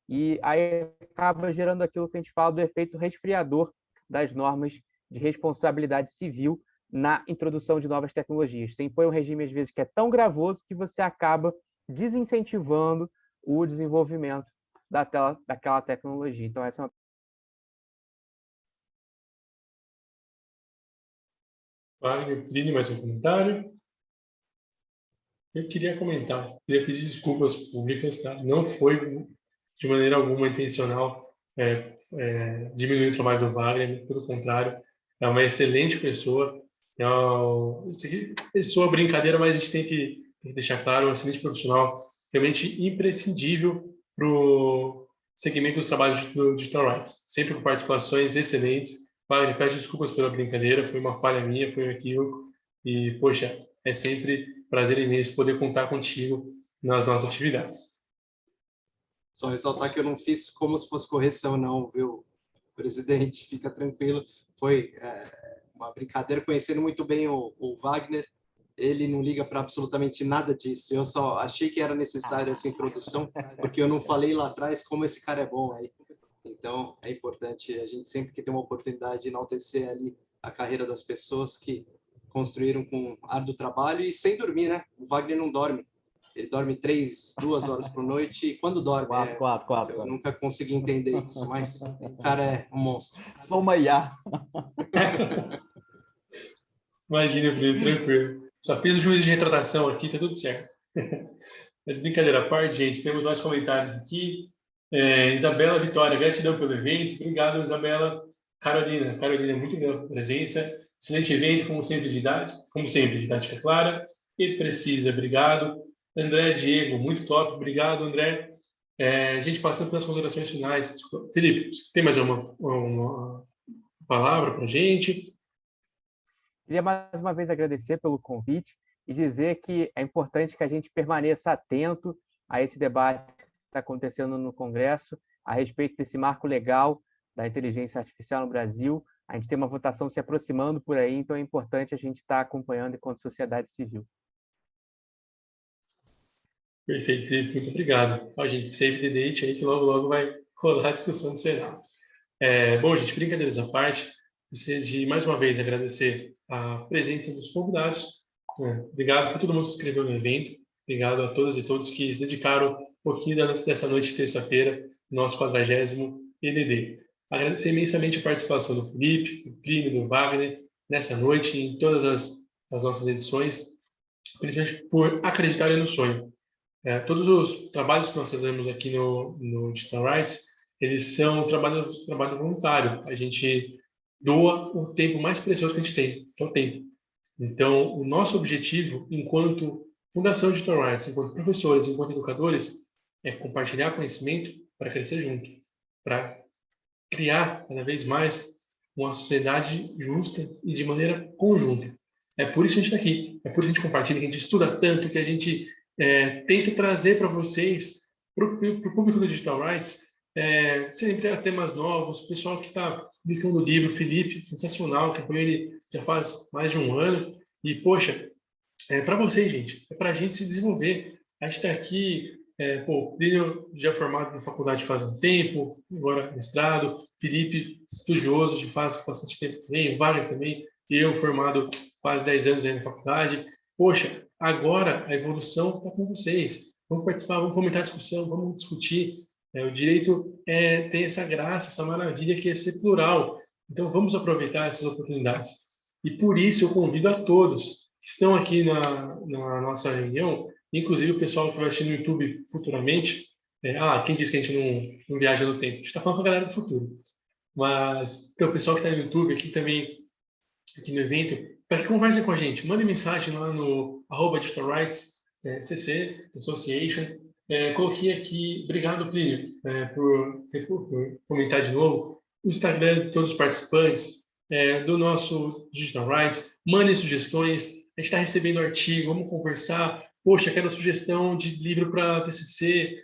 e aí acaba gerando aquilo que a gente fala do efeito resfriador das normas de responsabilidade civil na introdução de novas tecnologias. Você impõe um regime, às vezes, que é tão gravoso que você acaba desincentivando o desenvolvimento daquela tecnologia. Então, essa é uma Wagner, Plínio, mais um comentário? Eu queria queria pedir desculpas públicas, tá? Não foi de maneira alguma intencional diminuir o trabalho do Wagner, pelo contrário, é uma excelente pessoa, isso é uma brincadeira, mas a gente tem que deixar claro, um excelente profissional, realmente imprescindível para o segmento dos trabalhos do Digital Rights, sempre com participações excelentes. Wagner, peço desculpas pela brincadeira, foi uma falha minha, foi um equívoco, e, poxa, é sempre prazer imenso poder contar contigo nas nossas atividades. Só ressaltar que eu não fiz como se fosse correção, não, viu, presidente? Fica tranquilo. Foi uma brincadeira, conhecendo muito bem o Wagner. Ele não liga para absolutamente nada disso. Eu só achei que era necessário essa introdução, porque eu não falei lá atrás como esse cara é bom aí. Então, é importante a gente sempre que tem uma oportunidade de enaltecer ali a carreira das pessoas que construíram com árduo trabalho e sem dormir, né? O Wagner não dorme. Ele dorme 2 horas por noite e quando dorme... Quatro. Eu nunca consegui entender isso, mas o cara é um monstro. Soma IA. Imagina, Felipe, tranquilo. Só fiz o juízo de retratação aqui, tá tudo certo. Mas brincadeira à parte, gente, temos mais comentários aqui. Isabela Vitória, gratidão pelo evento. Obrigado, Isabela. Carolina, muito boa presença. Excelente evento, como sempre, didática clara e precisa. Obrigado. André Diego, muito top. Obrigado, André. A gente passando pelas considerações finais. Felipe, tem mais uma palavra para a gente? Queria mais uma vez agradecer pelo convite e dizer que é importante que a gente permaneça atento a esse debate que está acontecendo no Congresso a respeito desse marco legal da inteligência artificial no Brasil. A gente tem uma votação se aproximando por aí, então é importante a gente estar acompanhando enquanto sociedade civil. Perfeito, Felipe, muito obrigado. A gente save the date aí que logo vai rolar a discussão do Senado. Bom, gente, brincadeiras à parte, gostaria de mais uma vez agradecer a presença dos convidados. Obrigado por todo mundo que se inscreveu no evento. Obrigado a todas e todos que se dedicaram um pouquinho dessa noite de terça-feira, nosso 40º EDD. Agradecer imensamente a participação do Felipe, do Plínio, do Wagner, nessa noite e em todas as nossas edições, principalmente por acreditarem no sonho. Todos os trabalhos que nós fazemos aqui no Digital Rights, eles são trabalho voluntário. A gente doa o tempo mais precioso que a gente tem, que é o tempo. Então, o nosso objetivo, enquanto Fundação Digital Rights, enquanto professores, enquanto educadores, é compartilhar conhecimento para crescer junto, para criar cada vez mais uma sociedade justa e de maneira conjunta. É por isso que a gente está aqui, é por isso que a gente compartilha, que a gente estuda tanto, que a gente tenta trazer para vocês, para o público do Digital Rights, sempre temas novos, o pessoal que está publicando o livro, Felipe, sensacional, que acompanha ele já faz mais de um ano, e, poxa, para vocês, gente, é para a gente se desenvolver. A gente está aqui, o Plínio já formado na faculdade faz um tempo, agora mestrado, Felipe, estudioso, já faz bastante tempo também, o Wagner também, eu formado quase 10 anos aí na faculdade. Poxa, agora a evolução está com vocês. Vamos participar, vamos fomentar a discussão, vamos discutir. O direito tem essa graça, essa maravilha que é ser plural. Então, vamos aproveitar essas oportunidades. E por isso eu convido a todos que estão aqui na nossa reunião, inclusive o pessoal que vai assistir no YouTube futuramente. Quem disse que a gente não viaja no tempo? A gente está falando com a galera do futuro. Mas então, o pessoal que está no YouTube aqui também, aqui no evento, para que conversem com a gente, mandem mensagem lá no @Digital Rights CC Association. Coloquei aqui, obrigado, Plínio, por comentar de novo, o Instagram de todos os participantes do nosso Digital Rights. Mandem sugestões, a gente está recebendo artigo, vamos conversar. Poxa, quero sugestão de livro para TCC.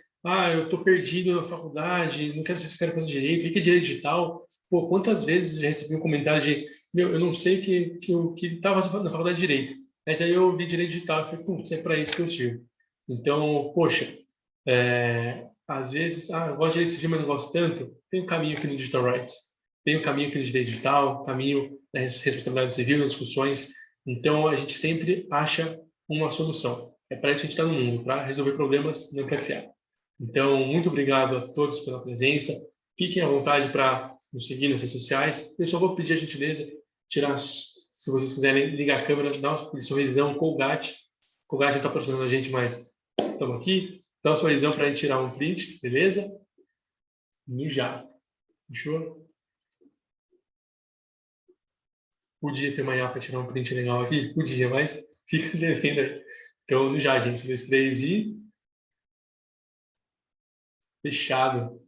Eu estou perdido na faculdade, não quero saber se eu quero fazer direito. O que é direito digital? Pô, quantas vezes eu já recebi um comentário de eu não sei o que estava na faculdade de Direito. Mas aí eu vi Direito Digital e falei, putz, é para isso que eu sirvo. Então, poxa, às vezes, eu gosto de Direito Civil, mas não gosto tanto. Tem um caminho aqui no Digital Rights. Tem um caminho aqui no Direito Digital, caminho da responsabilidade civil, nas discussões. Então, a gente sempre acha uma solução. É para isso que a gente está no mundo, para resolver problemas, não para criar. Então, muito obrigado a todos pela presença. Fiquem à vontade para nos seguir nas redes sociais. Eu só vou pedir a gentileza tirar Se vocês quiserem ligar a câmera, dá uma sorrisão, Colgate. Colgate não está patrocinando a gente, mas estamos aqui. Dá uma sorrisão para a gente tirar um print, beleza? No já. Fechou? Podia ter manhã para tirar um print legal aqui? Podia, mas fica devendo aí. Então, no já, gente. 1, 2, 3 e... Fechado.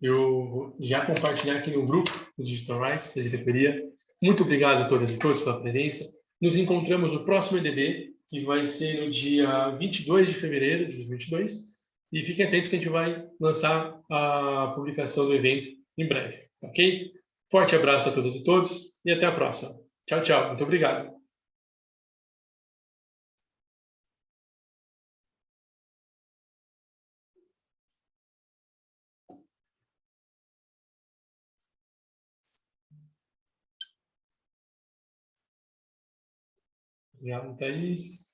Eu vou já compartilhar aqui no grupo do Digital Rights, da diretoria. Muito obrigado a todas e todos pela presença. Nos encontramos no próximo EDD, que vai ser no dia 22 de fevereiro de 2022. E fiquem atentos que a gente vai lançar a publicação do evento em breve, ok? Forte abraço a todas e todos e até a próxima. Tchau, tchau. Muito obrigado. Obrigado, Thaís.